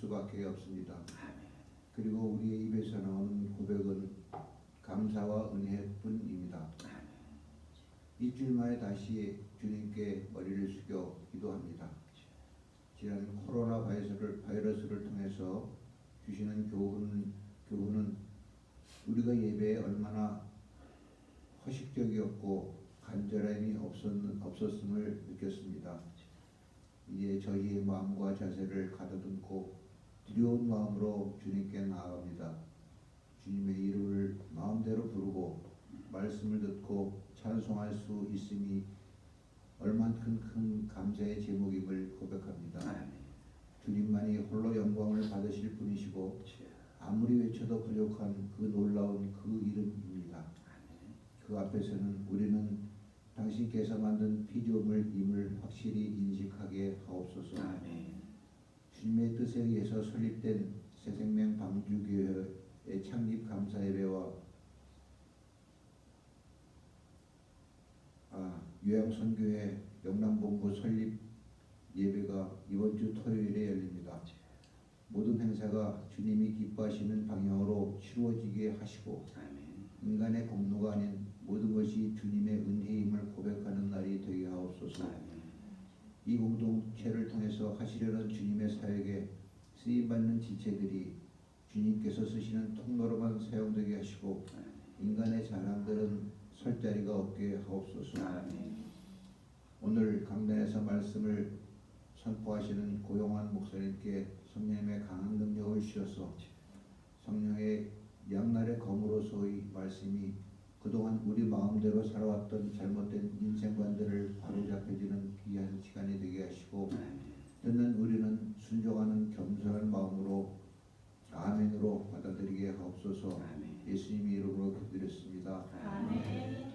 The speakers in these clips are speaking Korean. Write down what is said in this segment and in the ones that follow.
수밖에 없습니다. 그리고 우리의 입에서 나오는 고백은 감사와 은혜뿐입니다. 일주일 만에 다시 주님께 머리를 숙여 기도합니다. 지난 코로나 바이러스를 통해서 주시는 교훈은 우리가 예배에 얼마나 허식적이었고 간절함이 없었음을 느꼈습니다. 이제 저희의 마음과 자세를 가다듬고 두려운 마음으로 주님께 나아갑니다. 주님의 이름을 마음대로 부르고 말씀을 듣고 찬송할 수 있음이 얼만큼 큰 감사의 제목임을 고백합니다. 주님만이 홀로 영광을 받으실 분이시고 아무리 외쳐도 부족한 그 놀라운 그 이름입니다. 그 앞에서는 우리는 당신께서 만든 피조물임을 확실히 인식하게 하옵소서. 주님의 뜻에 의해서 설립된 새생명 방주교회의 창립 감사 예배와 요양선교회 영남본부 설립 예배가 이번 주 토요일에 열립니다. 모든 행사가 주님이 기뻐하시는 방향으로 치루어지게 하시고 인간의 공로가 아닌 모든 것이 주님의 은혜임을 고백하는 날이 되게 하옵소서. 이 공동체를 통해서 하시려는 주님의 사역에 쓰임받는 지체들이 주님께서 쓰시는 통로로만 사용되게 하시고 인간의 자랑들은 설 자리가 없게 하옵소서. 오늘 강단에서 말씀을 선포하시는 고용환 목사님께 성령의 강한 능력을 주셔서 성령의 양날의 검으로서의 말씀이 그동안 우리 마음대로 살아왔던 잘못된 인생관들을 바로잡혀지는 귀한 시간이 되게 하시고 듣는 우리는 순종하는 겸손한 마음으로 아멘으로 받아들이게 하옵소서. 예수님의 이름으로 기도드렸습니다. 아멘.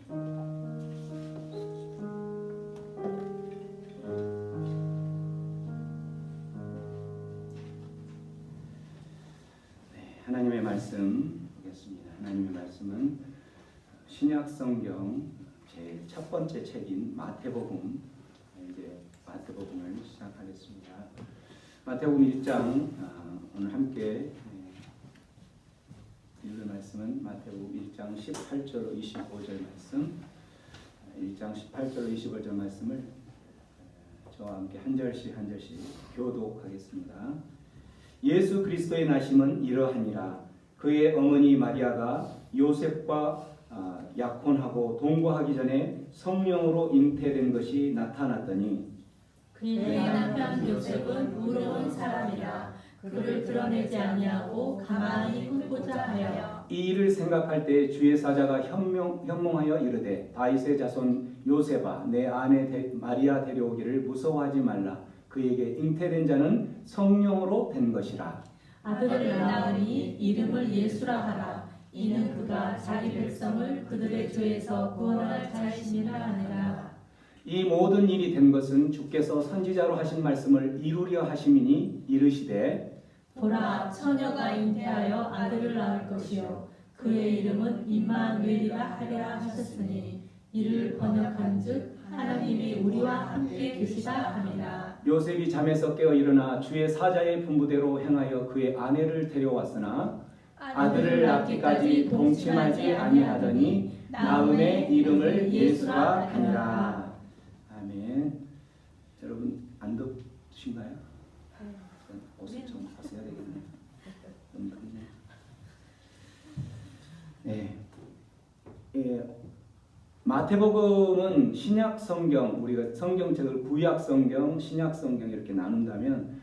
하나님의 말씀 보겠습니다. 하나님의 말씀은 신약 성경 제 첫 번째 책인 마태복음, 이제 마태복음을 시작하겠습니다. 마태복음 1장 오늘 함께 읽을 말씀은 마태복음 1장 18절로 25절 말씀, 1장 18절로 25절 말씀을 저와 함께 한 절씩 교독하겠습니다. 예수 그리스도의 나심은 이러하니라. 그의 어머니 마리아가 요셉과 약혼하고 동거하기 전에 성령으로 잉태된 것이 나타났더니 그의 남편 요셉은 의로운 사람이라 그를 드러내지 아니하고 가만히 품고자 하여 이 일을 생각할 때 주의 사자가 현몽하여 이르되 다윗의 자손 요셉아 내 아내 마리아 데려오기를 무서워하지 말라. 그에게 잉태된 자는 성령으로 된 것이라. 아들을 낳으니 이름을 예수라 하라. 이는 그가 자기 백성을 그들의 죄에서 구원할 자이심이라 하느라. 이 모든 일이 된 것은 주께서 선지자로 하신 말씀을 이루려 하심이니 이르시되 보라 처녀가 잉태하여 아들을 낳을 것이요 그의 이름은 임마누엘이라 하리라 하셨으니 이를 번역한즉 하나님이 우리와 함께 계시다 함이라. 요셉이 잠에서 깨어 일어나 주의 사자의 분부대로 행하여 그의 아내를 데려왔으나 아들을 낳기까지 동침하지 아니하더니 낳음의 이름을 예수라 하니라. 아멘. 여러분 안 덥으신가요? 옷을 좀 벗어야 되겠네요. 너무 덥네요. 네. 마태복음은 신약 성경, 우리가 성경책을 구약 성경, 신약 성경 이렇게 나눈다면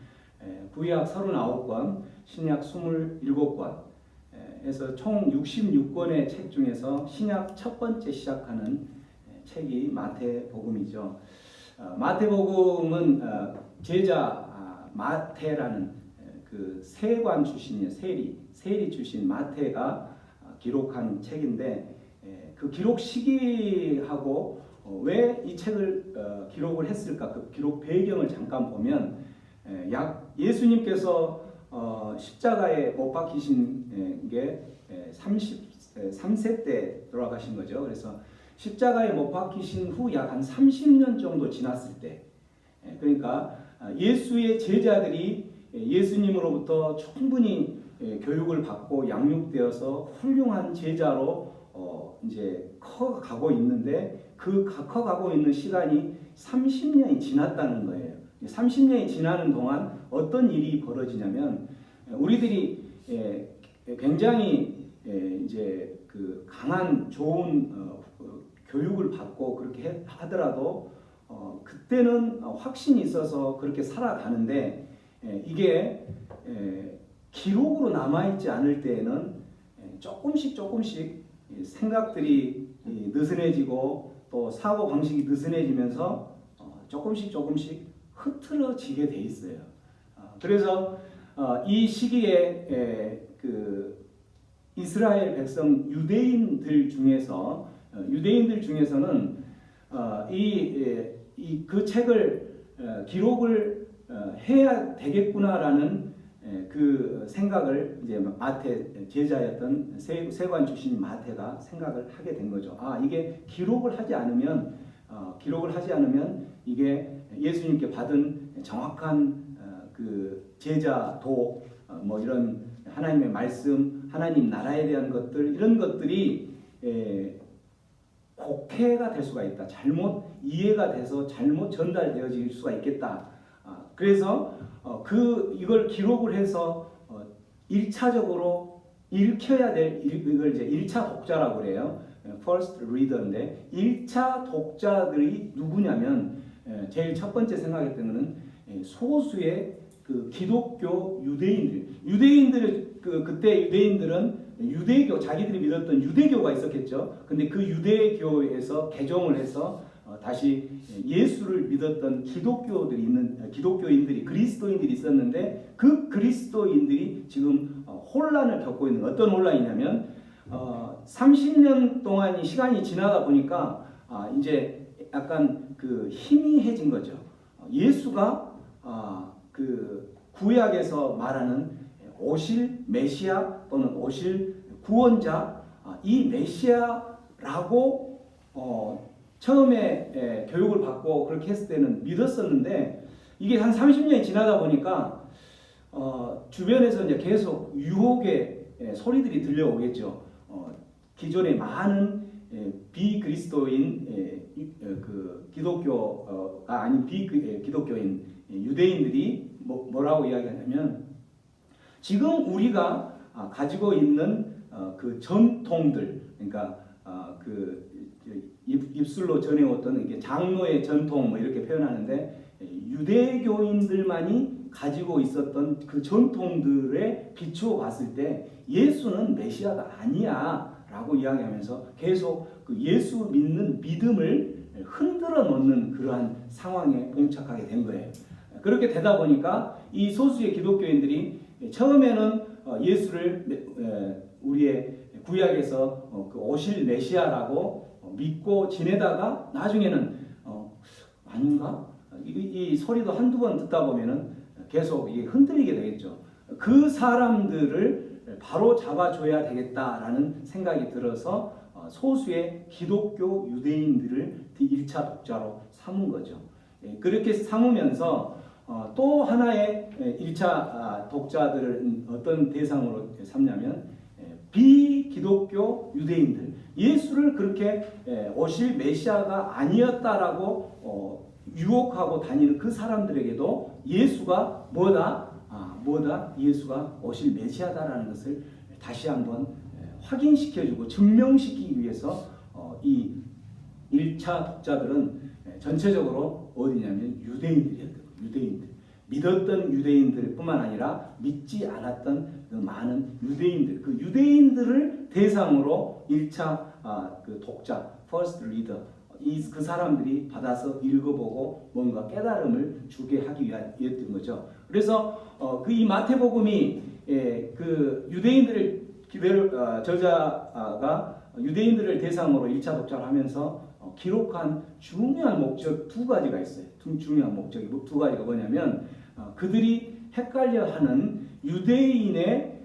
구약 39권, 신약 27권 해서 총 66권의 책 중에서 신약 첫 번째 시작하는 책이 마태복음이죠. 마태복음은 제자 마태라는 그 세관 출신이에요. 세리 출신 마태가 기록한 책인데 그 기록 시기하고 왜 이 책을 기록을 했을까? 그 기록 배경을 잠깐 보면 예수님께서 십자가에 못 박히신 게 33세 때 돌아가신 거죠. 그래서 십자가에 못 박히신 후 약 한 30년 정도 지났을 때, 그러니까 예수의 제자들이 예수님으로부터 충분히 교육을 받고 양육되어서 훌륭한 제자로 이제 커가고 있는데 그 커가고 있는 시간이 30년이 지났다는 거예요. 30년이 지나는 동안 어떤 일이 벌어지냐면 우리들이 굉장히 이제 그 강한 좋은 교육을 받고 그렇게 하더라도 그때는 확신이 있어서 그렇게 살아가는데 이게 기록으로 남아있지 않을 때에는 조금씩 생각들이 느슨해지고 또 사고 방식이 느슨해지면서 조금씩 흐트러지게 돼 있어요. 그래서 이 시기에 그 이스라엘 백성 유대인들 중에서는 그 책을 기록을 해야 되겠구나라는 그 생각을 이제 마태 제자였던 세관 출신 마태가 생각을 하게 된 거죠. 이게 기록을 하지 않으면 이게 예수님께 받은 정확한 그 제자도 뭐 이런 하나님의 말씀, 하나님 나라에 대한 것들 이런 것들이 곡해가 될 수가 있다. 잘못 이해가 돼서 잘못 전달되어질 수가 있겠다. 그래서 이걸 기록을 해서 1차적으로 읽혀야 될 이걸 이제 1차 독자라고 그래요. First Reader인데 1차 독자들이 누구냐면 제일 첫 번째 생각했던 것은 소수의 그 기독교 유대인들 그때 유대인들은 유대교 자기들이 믿었던 유대교가 있었겠죠. 근데 그 유대교에서 개종을 해서 다시 예수를 믿었던 기독교인들이 그리스도인들이 있었는데 그 그리스도인들이 지금 혼란을 겪고 있는 어떤 혼란이냐면 30년 동안이 시간이 지나다 보니까 이제 약간 그 희미해진 거죠. 예수가 그 구약에서 말하는 오실 메시아 또는 오실 구원자 이 메시아라고 처음에 교육을 받고 그렇게 했을 때는 믿었었는데 이게 한 30년이 지나다 보니까 주변에서 이제 계속 유혹의 소리들이 들려오겠죠. 기존에 많은 비그리스도인 그 기독교가 아닌 비기독교인 유대인들이 뭐라고 이야기하냐면 지금 우리가 가지고 있는 그 전통들 그러니까 그 입술로 전해왔던 이게 장로의 전통 뭐 이렇게 표현하는데 유대교인들만이 가지고 있었던 그 전통들에 비추어 봤을 때 예수는 메시아가 아니야라고 이야기하면서 계속 그 예수 믿는 믿음을 흔들어 놓는 그러한 상황에 봉착하게 된 거예요. 그렇게 되다 보니까 이 소수의 기독교인들이 처음에는 예수를 우리의 구약에서 그 오실 메시아라고 믿고 지내다가 나중에는 아닌가? 이 소리도 한두 번 듣다 보면은 계속 이게 흔들리게 되겠죠. 그 사람들을 바로 잡아줘야 되겠다라는 생각이 들어서 소수의 기독교 유대인들을 1차 독자로 삼은 거죠. 그렇게 삼으면서 또 하나의 1차 독자들은 어떤 대상으로 삼냐면 비기독교 유대인들 예수를 그렇게 오실 메시아가 아니었다라고 유혹하고 다니는 그 사람들에게도 예수가 뭐다? 예수가 오실 메시아다라는 것을 다시 한번 확인시켜주고 증명시키기 위해서 이 1차 독자들은 전체적으로 어디냐면 유대인들이었던 유대인들 믿었던 유대인들뿐만 아니라 믿지 않았던 그 많은 유대인들 그 유대인들을 대상으로 1차 그 독자 First Reader 그 사람들이 받아서 읽어보고 뭔가 깨달음을 주게 하기 위함이었던 거죠. 그래서 그 이 마태복음이 그 유대인들을 저자가 유대인들을 대상으로 1차 독자를 하면서 기록한 중요한 목적 두 가지가 있어요. 중요한 목적이 두 가지가 뭐냐면 그들이 헷갈려하는 유대인의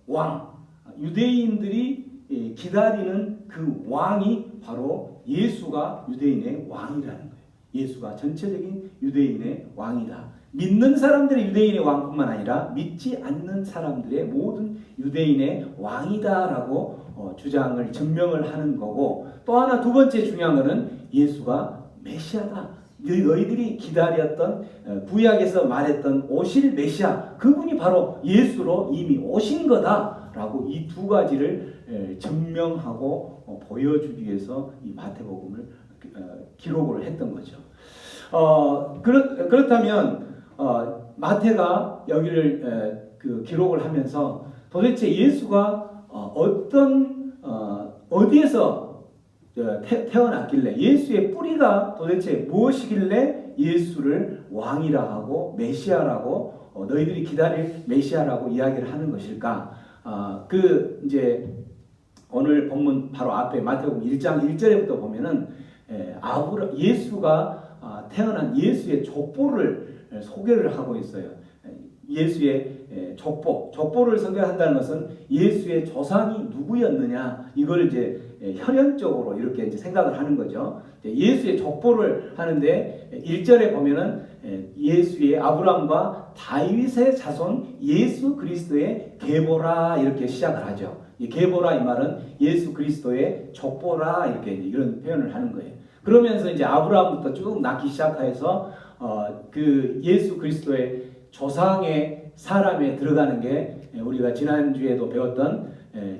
왕, 유대인들이 기다리는 그 왕이 바로 예수가 유대인의 왕이라는 거예요. 예수가 전체적인 유대인의 왕이다. 믿는 사람들의 유대인의 왕뿐만 아니라 믿지 않는 사람들의 모든 유대인의 왕이다라고 주장을 증명을 하는 거고, 또 하나 두 번째 중요한 것은 예수가 메시아다. 너희들이 기다렸던 구약에서 말했던 오실 메시아, 그분이 바로 예수로 이미 오신 거다라고 이 두 가지를 증명하고 보여주기 위해서 이 마태복음을 기록을 했던 거죠. 그렇다면 마태가 여기를 기록을 하면서 도대체 예수가 어디에서 태어났길래, 예수의 뿌리가 도대체 무엇이길래 예수를 왕이라 하고 메시아라고 너희들이 기다릴 메시아라고 이야기를 하는 것일까? 이제 오늘 본문 바로 앞에 마태복음 1장 1절에부터 보면은 예수가 태어난 예수의 족보를 소개를 하고 있어요. 예수의 족보를 소개한다는 것은 예수의 조상이 누구였느냐, 이걸 이제 혈연적으로 이렇게 이제 생각을 하는 거죠. 예수의 족보를 하는데 1절에 보면은 예수의 아브라함과 다윗의 자손 예수 그리스도의 계보라 이렇게 시작을 하죠. 이 계보라 이 말은 예수 그리스도의 족보라 이렇게 이런 표현을 하는 거예요. 그러면서 이제 아브라함부터 쭉 낳기 시작해서 그 예수 그리스도의 조상의 사람에 들어가는 게 우리가 지난주에도 배웠던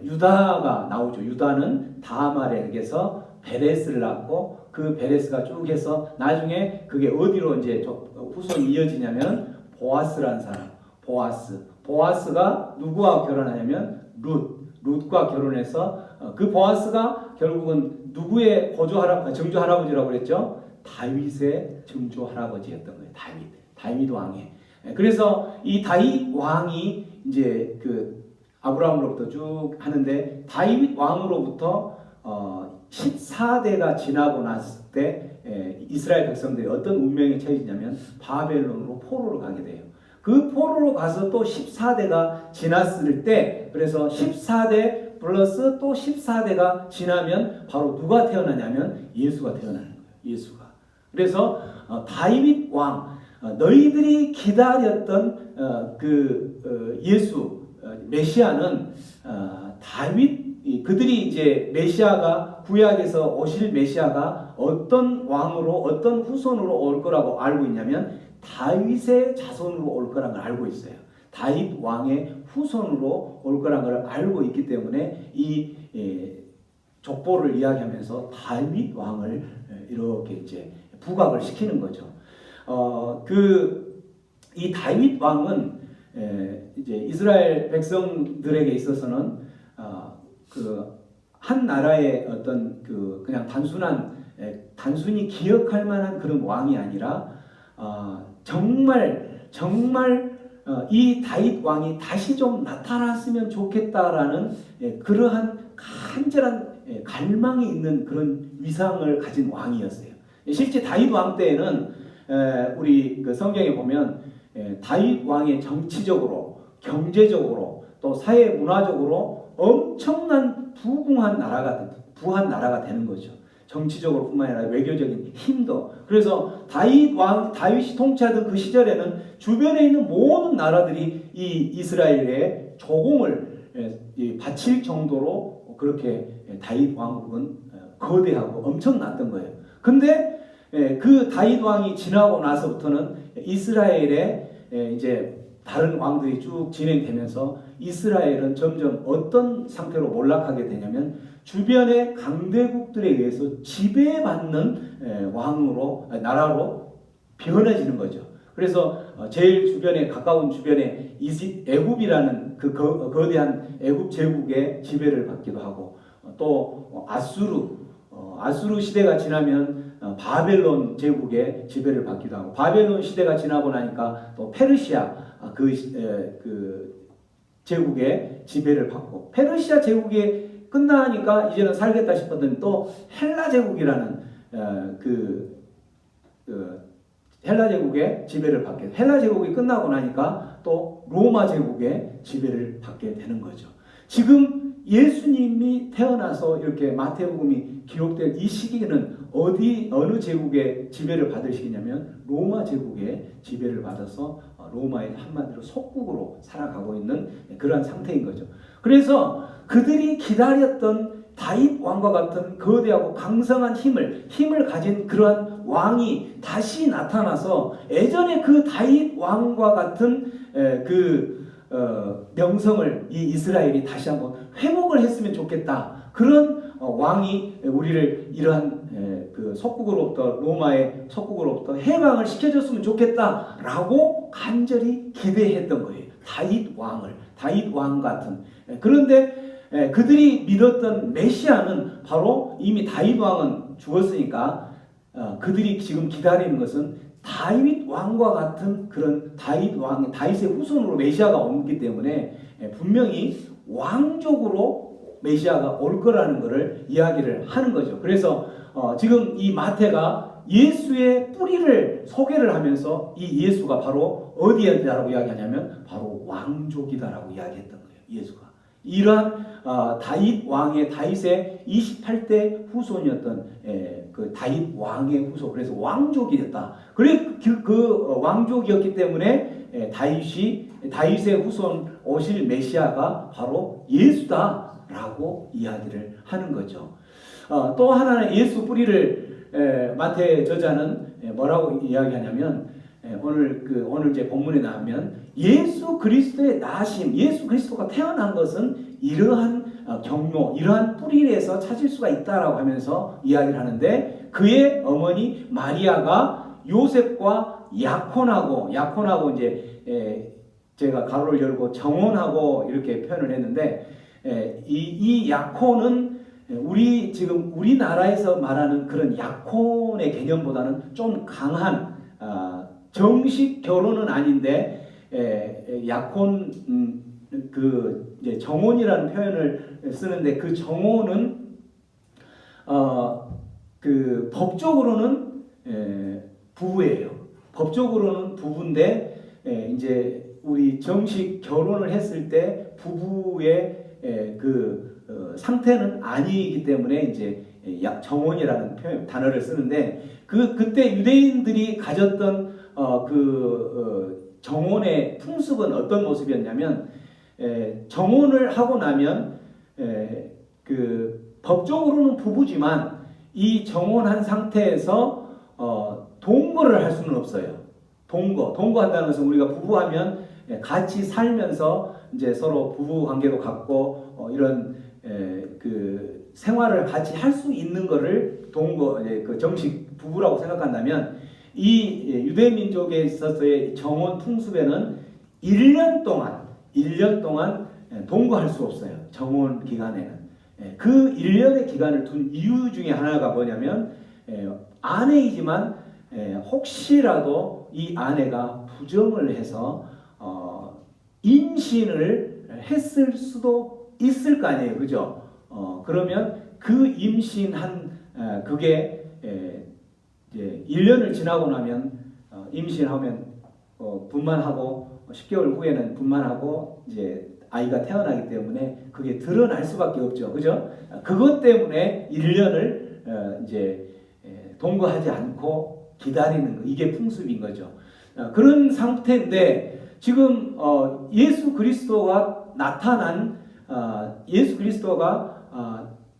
유다가 나오죠. 유다는 다말에게서 베레스를 낳고 그 베레스가 쭉 해서 나중에 그게 어디로 이제 후손이 이어지냐면 보아스라는 사람, 보아스가 누구와 결혼하냐면 룻과 결혼해서 그 보아스가 결국은 누구의 증조 할아버지라고 그랬죠? 다윗의 증조 할아버지였던 거예요. 다윗 왕의. 그래서 이 다윗 왕이 이제 그 아브라함으로부터 쭉 하는데, 다윗 왕으로부터 14대가 지나고 났을 때 이스라엘 백성들이 어떤 운명에 처해지냐면 바벨론으로 포로로 가게 돼요. 그 포로로 가서 또 14대가 지났을 때, 그래서 14대 플러스 또 14대가 지나면 바로 누가 태어나냐면 예수가 태어나는 거예요. 예수가. 그래서 다윗 왕, 너희들이 기다렸던 예수 메시아는 그들이 이제 메시아가 구약에서 오실 메시아가 어떤 왕으로 어떤 후손으로 올 거라고 알고 있냐면 다윗의 자손으로 올 거라는 걸 알고 있어요. 다윗 왕의 후손으로 올 거라는 걸 알고 있기 때문에 이 족보를 이야기하면서 다윗 왕을 이렇게 이제 부각을 시키는 거죠. 이 다윗 왕은 이제 이스라엘 백성들에게 있어서는 한 나라의 어떤 그냥 단순히 기억할 만한 그런 왕이 아니라 정말 이 다윗 왕이 다시 좀 나타났으면 좋겠다라는 그러한 간절한 갈망이 있는 그런 위상을 가진 왕이었어요. 실제 다윗 왕 때에는 우리 그 성경에 보면 다윗 왕의 정치적으로, 경제적으로, 또 사회 문화적으로 엄청난 부한 나라가 되는 거죠. 정치적으로뿐만 아니라 외교적인 힘도. 그래서 다윗이 통치하던 그 시절에는 주변에 있는 모든 나라들이 이 이스라엘의 조공을 바칠 정도로 그렇게 다윗 왕국은 거대하고 엄청났던 거예요. 근데 그 다윗 왕이 지나고 나서부터는 이스라엘의 이제 다른 왕들이 쭉 진행되면서 이스라엘은 점점 어떤 상태로 몰락하게 되냐면 주변의 강대국들에 의해서 지배받는 나라로 변해지는 거죠. 그래서 제일 가까운 주변에 애굽이라는 그 거대한 애굽 제국의 지배를 받기도 하고, 또 아수르 시대가 지나면 바벨론 제국의 지배를 받기도 하고, 바벨론 시대가 지나고 나니까 또 페르시아 그 제국의 지배를 받고, 페르시아 제국이 끝나니까 이제는 살겠다 싶었더니 또 헬라 제국이라는 헬라 제국의 지배를 받게 돼요. 헬라 제국이 끝나고 나니까 또 로마 제국의 지배를 받게 되는 거죠. 지금 예수님이 태어나서 이렇게 마태복음이 기록된 이 시기는 어느 제국의 지배를 받을 시기냐면 로마 제국의 지배를 받아서 로마의 한마디로 속국으로 살아가고 있는 그러한 상태인 거죠. 그래서 그들이 기다렸던 다윗 왕과 같은 거대하고 강성한 힘을 가진 그러한 왕이 다시 나타나서 예전에 그 다윗 왕과 같은 명성을 이 이스라엘이 다시 한번 회복을 했으면 좋겠다. 그런 왕이 우리를 이러한 그 속국으로부터 로마의 속국으로부터 해방을 시켜줬으면 좋겠다라고 간절히 기대했던 거예요. 다윗 왕 같은. 그런데 그들이 믿었던 메시아는 바로 이미 다윗 왕은 죽었으니까 그들이 지금 기다리는 것은 다윗 왕과 같은 그런 다윗의 후손으로 메시아가 오기 때문에 분명히 왕족으로 메시아가 올 거라는 것을 이야기를 하는 거죠. 그래서 지금 이 마태가 예수의 뿌리를 소개를 하면서 이 예수가 바로 어디에다라고 이야기하냐면 바로 왕족이다라고 이야기했던 거예요. 예수가 이러한 다윗의 28대 후손이었던 그 다윗 왕의 후손, 그래서 왕족이었다. 그래 그 왕족이었기 때문에 다윗의 후손 오실 메시아가 바로 예수다라고 이야기를 하는 거죠. 또 하나는 예수 뿌리를 마태 저자는 뭐라고 이야기하냐면 오늘 제 본문에 나오면 예수 그리스도의 나심, 예수 그리스도가 태어난 것은 이러한 경로, 이러한 뿌리에서 찾을 수가 있다라고 하면서 이야기를 하는데 그의 어머니 마리아가 요셉과 약혼하고 이제 제가 가로를 열고 정혼하고 이렇게 표현을 했는데 이 약혼은 지금 우리나라에서 말하는 그런 약혼의 개념보다는 좀 강한 정식 결혼은 아닌데 약혼 이제 정혼이라는 표현을 쓰는데 그 정혼은 그 법적으로는 부부예요. 법적으로는 부부인데 이제 우리 정식 결혼을 했을 때 부부의 상태는 아니기 때문에 이제 정혼이라는 단어를 쓰는데 그때 유대인들이 가졌던 정혼의 풍습은 어떤 모습이었냐면 정혼을 하고 나면 법적으로는 부부지만 이 정혼한 상태에서 동거를 할 수는 없어요. 동거한다는 것은 우리가 부부하면 같이 살면서 이제 서로 부부 관계도 갖고 이런 생활을 같이 할 수 있는 것을 그 정식 부부라고 생각한다면 이 유대 민족에 있어서의 정혼 풍습에는 1년 동안 동거할 수 없어요. 정혼 기간에는. 그 1년의 기간을 둔 이유 중에 하나가 뭐냐면 아내이지만 혹시라도 이 아내가 부정을 해서 임신을 했을 수도 있을 거 아니에요. 그죠? 그러면 그 임신한 그게 이제 1년을 지나고 나면 임신하면 분만하고 10개월 후에는 분만하고 이제 아이가 태어나기 때문에 그게 드러날 수밖에 없죠. 그죠? 그것 때문에 1년을 이제 동거하지 않고 기다리는 거, 이게 풍습인 거죠. 그런 상태인데 지금 예수 그리스도가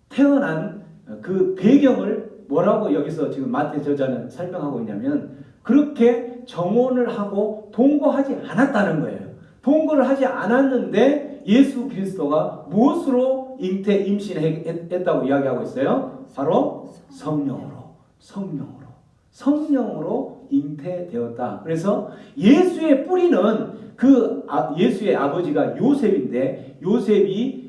태어난 그 배경을 뭐라고 여기서 지금 마태 저자는 설명하고 있냐면 그렇게 정혼을 하고 동거하지 않았다는 거예요. 동거를 하지 않았는데 예수 그리스도가 무엇으로 임신했다고 이야기하고 있어요? 바로 성령으로 잉태되었다. 그래서 예수의 뿌리는 예수의 아버지가 요셉인데 요셉이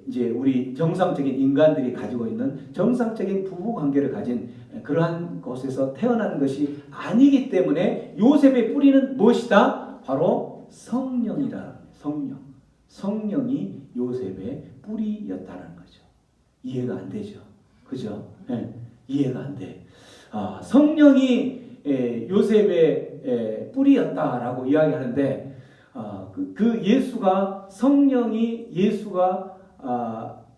이제 우리 정상적인 인간들이 가지고 있는 정상적인 부부 관계를 가진 그러한 곳에서 태어난 것이 아니기 때문에 요셉의 뿌리는 무엇이다? 바로 성령이다. 성령이 요셉의 뿌리였다는 거죠. 이해가 안 되죠. 그죠? 네, 이해가 안 돼. 성령이 요셉의 뿌리였다라고 이야기하는데 예수가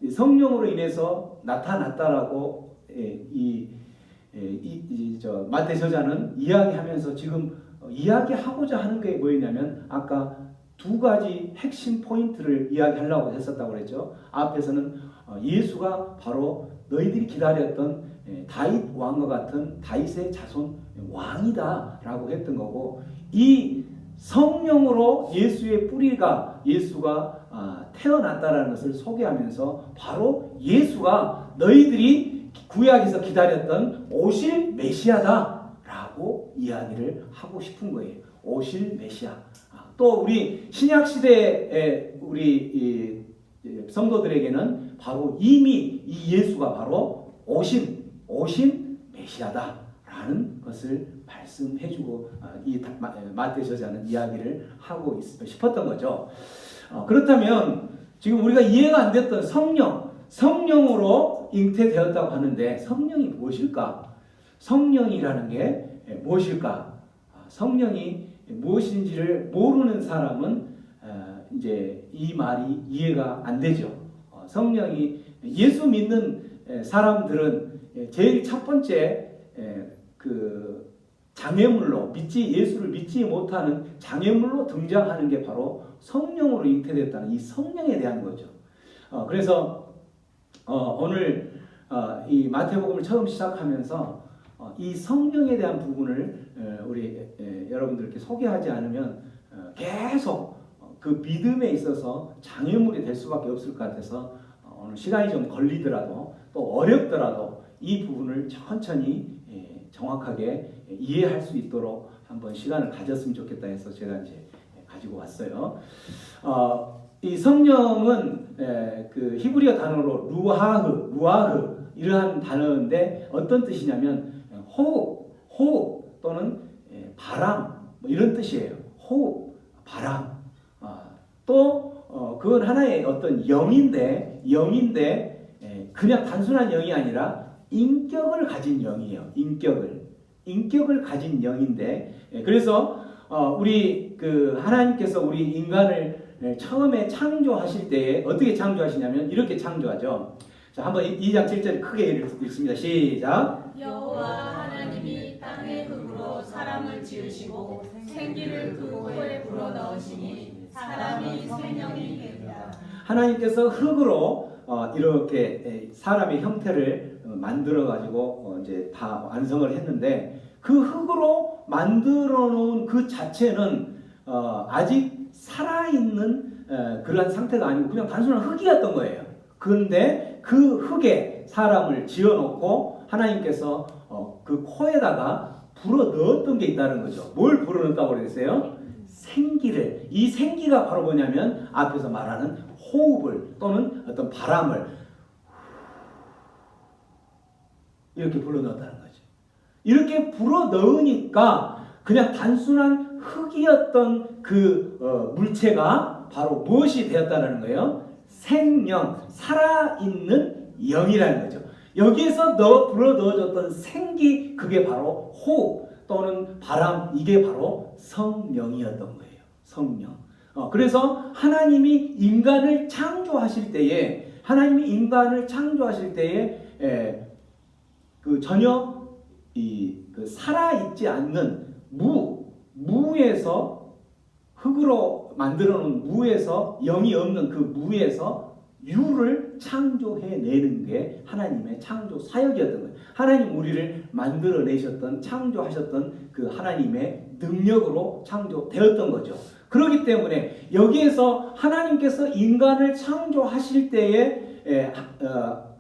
성령으로 인해서 나타났다라고 마태 저자는 이야기하면서 지금 이야기하고자 하는 게 뭐였냐면 아까 두 가지 핵심 포인트를 이야기하려고 했었다고 그랬죠. 앞에서는 예수가 바로 너희들이 기다렸던 다윗 왕과 같은 다윗의 자손 왕이다라고 했던 거고, 이 성령으로 예수의 뿌리가 예수가 태어났다라는 것을 소개하면서 바로 예수가 너희들이 구약에서 기다렸던 오실 메시아다라고 이야기를 하고 싶은 거예요. 오실 메시아. 또 우리 신약 시대의 우리 성도들에게는 바로 이미 이 예수가 바로 오신 메시아다라는 것을 말씀해주고 이 마태 저자는 이야기를 하고 싶었던 거죠. 그렇다면 지금 우리가 이해가 안 됐던 성령으로 잉태되었다고 하는데 성령이 무엇일까? 성령이라는 게 무엇일까? 성령이 무엇인지를 모르는 사람은 이제 이 말이 이해가 안 되죠. 성령이 예수 믿는 사람들은 제일 첫 번째 그 장애물로 예수를 믿지 못하는 장애물로 등장하는 게 바로 성령으로 잉태됐다는 이 성령에 대한 거죠. 그래서 오늘 이 마태복음을 처음 시작하면서 이 성령에 대한 부분을 우리 여러분들께 소개하지 않으면 계속 그 믿음에 있어서 장애물이 될 수밖에 없을 것 같아서 오늘 시간이 좀 걸리더라도 또 어렵더라도 이 부분을 천천히 정확하게 이해할 수 있도록 한번 시간을 가졌으면 좋겠다 해서 제가 이제 가지고 왔어요. 이 성령은 그 히브리어 단어로 루아흐 이러한 단어인데 어떤 뜻이냐면 호흡 또는 바람 뭐 이런 뜻이에요. 호흡, 바람. 또 그건 하나의 어떤 영인데 그냥 단순한 영이 아니라 인격을 가진 영이에요. 인격을 가진 영인데 그래서 우리 그 하나님께서 우리 인간을 처음에 창조하실 때에 어떻게 창조하시냐면 이렇게 창조하죠. 자, 한번 2장 7절 크게 읽습니다. 시작. 여호와 하나님이 땅의 흙으로 사람을 지으시고 생기를 그 코에 불어넣으시니 사람이 생명이 되리라. 하나님께서 흙으로 이렇게 사람의 형태를 만들어 가지고 이제 다 완성을 했는데 그 흙으로 만들어 놓은 그 자체는 아직 살아있는 그러한 상태가 아니고 그냥 단순한 흙이었던 거예요. 그런데 그 흙에 사람을 지어놓고 하나님께서 그 코에다가 불어 넣었던 게 있다는 거죠. 뭘 불어 넣었다고 그랬어요? 생기를. 이 생기가 바로 뭐냐면 앞에서 말하는 호흡을 또는 어떤 바람을 이렇게 불어 넣었다는 거죠. 이렇게 불어 넣으니까 그냥 단순한 흙이었던 그 물체가 바로 무엇이 되었다는 거예요? 생명, 살아있는 영이라는 거죠. 여기에서 불어 넣어졌던 생기, 그게 바로 호흡 또는 바람, 이게 바로 성령이었던 거예요. 성령. 그래서 하나님이 인간을 창조하실 때에 그 전혀 그 살아있지 않는 무에서 흙으로 만들어 놓은 무에서 영이 없는 그 무에서 유를 창조해내는 게 하나님의 창조 사역이었던 거예요. 하나님 우리를 만들어내셨던 창조하셨던 그 하나님의 능력으로 창조되었던 거죠. 그렇기 때문에 여기에서 하나님께서 인간을 창조하실 때에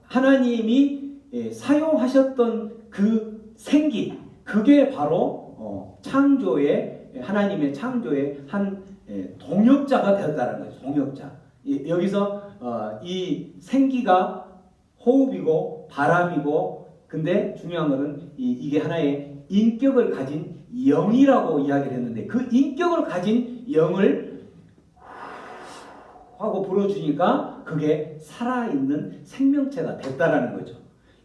하나님이 사용하셨던 그 생기, 그게 바로 하나님의 창조의 한 동역자가 되었다는 거죠. 동역자. 여기서 이 생기가 호흡이고 바람이고, 근데 중요한 것은 이게 하나의 인격을 가진 영이라고 이야기를 했는데 그 인격을 가진 영을 하고 불어주니까 그게 살아있는 생명체가 됐다라는 거죠.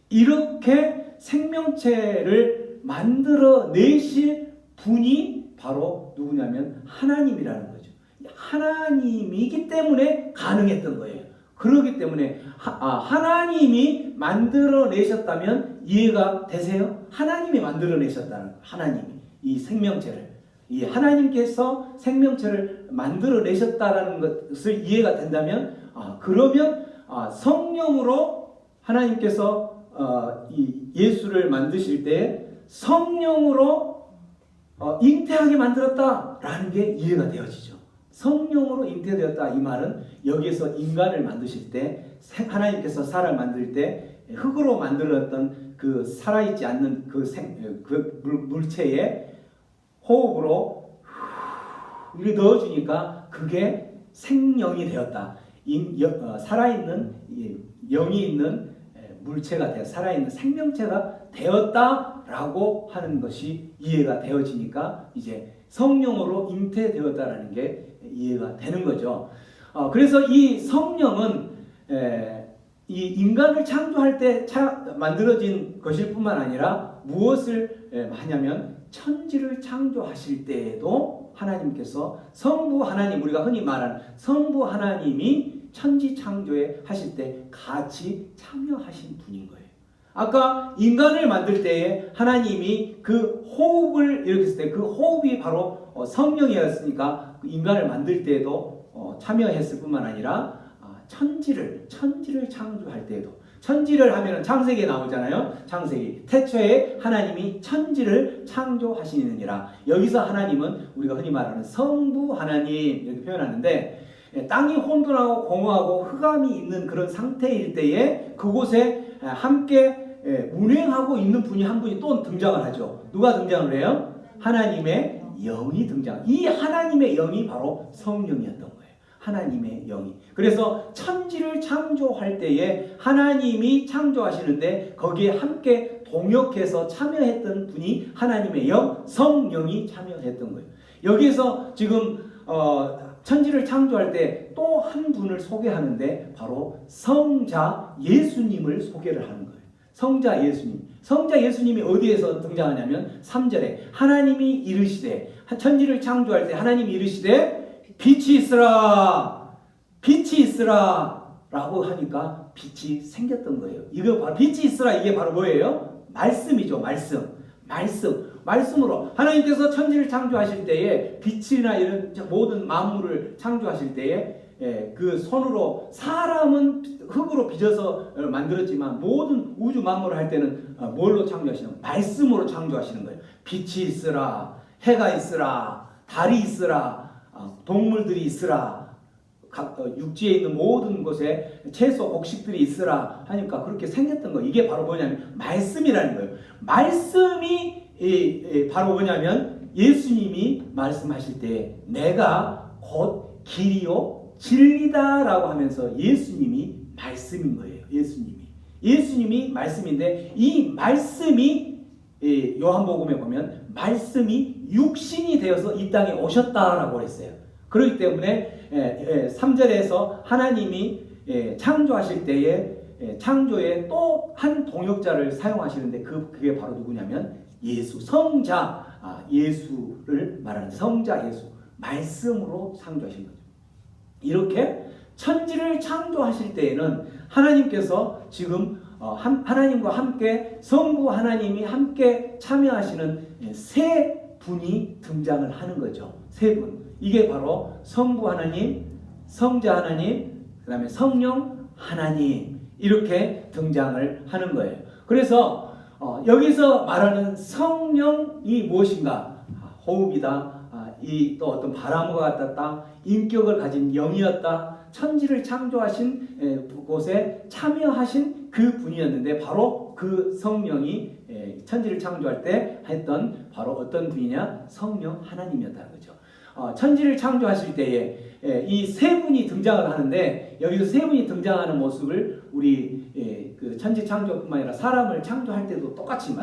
이렇게 생명체를 만들어내실 분이 바로 누구냐면 하나님이라는 거죠. 하나님이기 때문에 가능했던 거예요. 그렇기 때문에 하나님이 만들어내셨다면 이해가 되세요? 하나님이 만들어내셨다는 거예요. 하나님이 이 생명체를, 이 하나님께서 생명체를 만들어내셨다라는 것을 이해가 된다면 그러면 성령으로 하나님께서 이 예수를 만드실 때 성령으로 잉태하게 만들었다라는 게 이해가 되어지죠. 성령으로 잉태되었다 이 말은 여기에서 인간을 만드실 때 하나님께서 사람을 만들 때 흙으로 만들었던 그 살아있지 않는 그 물체에 호흡으로 이렇게 넣어주니까 그게 생명이 되었다. 살아있는 영이 있는 물체가 되어 살아있는 생명체가 되었다라고 하는 것이 이해가 되어지니까 이제 성령으로 잉태되었다라는 게 이해가 되는 거죠. 그래서 이 성령은 이 인간을 창조할 때 만들어진 것일 뿐만 아니라 무엇을 하냐면 천지를 창조하실 때에도 하나님께서 성부 하나님, 우리가 흔히 말하는 성부 하나님이 천지 창조에 하실 때 같이 참여하신 분인 거예요. 아까 인간을 만들 때에 하나님이 그 호흡을 이렇게 했을 때 그 호흡이 바로 성령이었으니까 그 인간을 만들 때에도 참여했을 뿐만 아니라 천지를 창조할 때에도, 천지를 하면은 창세기에 나오잖아요. 창세기 태초에 하나님이 천지를 창조하시느니라. 여기서 하나님은 우리가 흔히 말하는 성부 하나님 이렇게 표현하는데, 땅이 혼돈하고 공허하고 흑암이 있는 그런 상태일 때에 그곳에 함께 운행하고 있는 분이 한 분이 또 등장을 하죠. 누가 등장을 해요? 하나님의 영이 등장. 이 하나님의 영이 바로 성령이었던 거예요. 하나님의 영이. 그래서 천지를 창조할 때에 하나님이 창조하시는데 거기에 함께 동역해서 참여했던 분이 하나님의 영, 성령이 참여했던 거예요. 여기에서 지금 천지를 창조할 때 또 한 분을 소개하는데 바로 성자 예수님을 소개를 하는 거예요. 성자 예수님. 성자 예수님이 어디에서 등장하냐면 3절에 하나님이 이르시되, 천지를 창조할 때 하나님이 이르시되 빛이 있으라, 빛이 있으라 라고 하니까 빛이 생겼던 거예요. 이거 바로 빛이 있으라, 이게 바로 뭐예요? 말씀이죠. 말씀으로 하나님께서 천지를 창조하실 때에 빛이나 이런 모든 만물을 창조하실 때에 그 손으로, 사람은 흙으로 빚어서 만들었지만 모든 우주 만물을 할 때는 뭘로 창조하시는 거예요? 말씀으로 창조하시는 거예요. 빛이 있으라, 해가 있으라, 달이 있으라, 동물들이 있으라, 육지에 있는 모든 곳에 채소 곡식들이 있으라 하니까 그렇게 생겼던 거예요. 이게 바로 뭐냐면 말씀이라는 거예요. 말씀이 바로 뭐냐면 예수님이 말씀하실 때 내가 곧 길이요 진리다라고 하면서 예수님이 말씀인 거예요. 예수님이 말씀인데 이 말씀이 요한복음에 보면 말씀이 육신이 되어서 이 땅에 오셨다라고 했어요. 그렇기 때문에 3절에서 하나님이 창조하실 때에 창조에 또 한 동역자를 사용하시는데 그게 바로 누구냐면 예수, 성자 예수를 말하는 성자 예수, 말씀으로 창조하신 거죠. 이렇게 천지를 창조하실 때에는 하나님께서 지금 하나님과 함께 성부 하나님이 함께 참여하시는 세 분이 등장을 하는 거죠. 세 분. 이게 바로 성부 하나님, 성자 하나님, 그 다음에 성령 하나님 이렇게 등장을 하는 거예요. 그래서 여기서 말하는 성령이 무엇인가? 호흡이다. 이 또 어떤 바람과 같았다. 인격을 가진 영이었다. 천지를 창조하신 곳에 참여하신 그 분이었는데 바로 그 성령이 천지를 창조할 때 했던 바로 어떤 분이냐? 성령 하나님이었다는 거죠. 천지를 창조하실 때에 이 세 분이 등장을 하는데 여기서 세 분이 등장하는 모습을 우리 그 천지 창조뿐만 아니라 사람을 창조할 때도 똑같이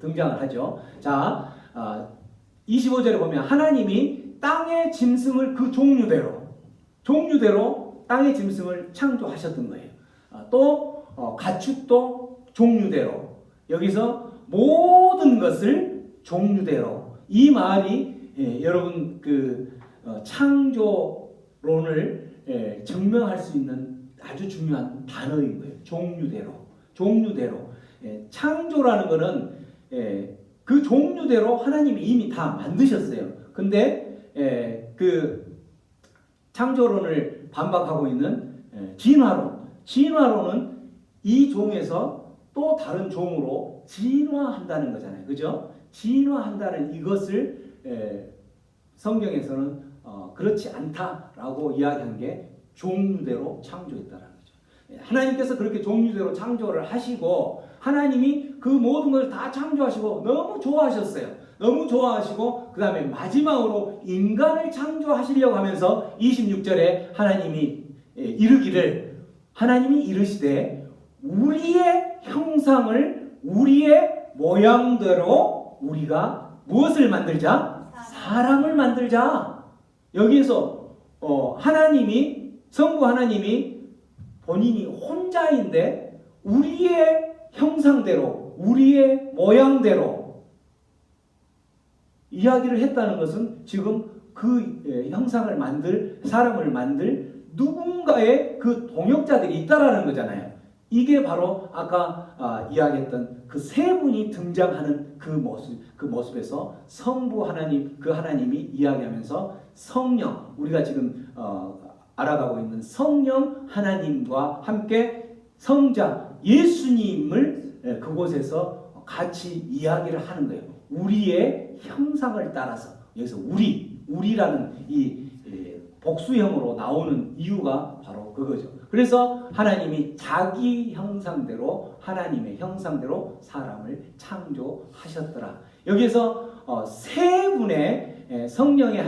등장을 하죠. 자, 25절에 보면 하나님이 땅의 짐승을 그 종류대로 땅의 짐승을 창조하셨던 거예요. 또 가축도 종류대로, 여기서 모든 것을 종류대로, 이 말이 여러분 그 창조론을 증명할 수 있는 아주 중요한 단어인 거예요. 종류대로. 창조라는 거는 그 종류대로 하나님이 이미 다 만드셨어요. 근데 그 창조론을 반박하고 있는 진화론은 이 종에서 또 다른 종으로 진화한다는 거잖아요. 그죠? 진화한다는 이것을 성경에서는 그렇지 않다라고 이야기한 게 종류대로 창조했다라는 거죠. 하나님께서 그렇게 종류대로 창조를 하시고 하나님이 그 모든 것을 다 창조하시고 너무 좋아하셨어요. 너무 좋아하시고 그 다음에 마지막으로 인간을 창조하시려고 하면서 26절에 하나님이 하나님이 이르시되 우리의 형상을 우리의 모양대로 우리가 무엇을 만들자? 사람을 만들자. 여기에서 성부 하나님이 본인이 혼자인데 우리의 형상대로 우리의 모양대로 이야기를 했다는 것은 지금 그 형상을 사람을 만들 누군가의 그 동역자들이 있다라는 거잖아요. 이게 바로 아까 이야기했던 그 세 분이 등장하는 그 모습에서 성부 하나님, 그 하나님이 이야기하면서 성령, 우리가 지금 알아가고 있는 성령 하나님과 함께 성자 예수님을 그곳에서 같이 이야기를 하는 거예요. 우리의 형상을 따라서. 여기서 우리라는 이 복수형으로 나오는 이유가 바로 그거죠. 그래서 하나님이 자기 형상대로 하나님의 형상대로 사람을 창조하셨더라. 여기에서 세 분의 성령의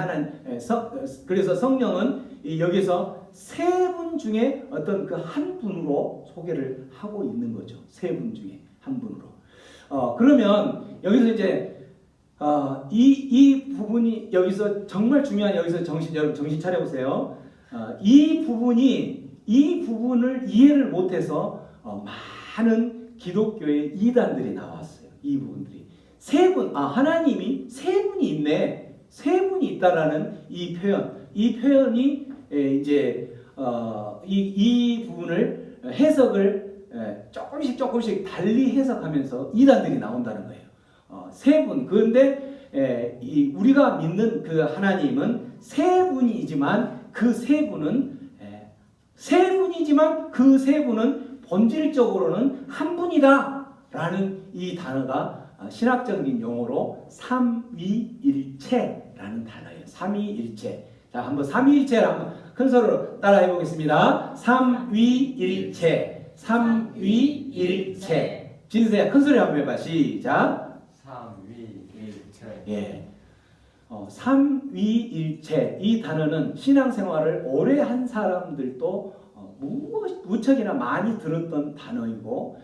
그래서 성령은 여기서 세 분 중에 어떤 그 한 분으로 소개를 하고 있는 거죠. 세 분 중에 한 분으로. 그러면 여기서 이제 이 부분이 여기서 정말 중요한 여기서 여러분 정신 차려보세요. 이 부분을 이해를 못해서 많은 기독교의 이단들이 나왔어요. 이 부분들이 하나님이 세 분이 있네, 세 분이 있다라는 이 표현이 이제 이 부분을 해석을 조금씩 달리 해석하면서 이단들이 나온다는 거예요. 세 분. 그런데 우리가 믿는 그 하나님은 세 분이지만 그 세 분은 본질적으로는 한 분이다라는 이 단어가 신학적인 용어로 삼위일체라는 단어예요. 삼위일체. 자, 한번 삼위일체를 한번 큰 소리로 따라해 보겠습니다. 삼위일체. 진수야, 큰 소리 한번 해봐. 시작. 삼위일체. 예. 삼위일체. 이 단어는 신앙생활을 오래 한 사람들도 무척이나 많이 들었던 단어이고,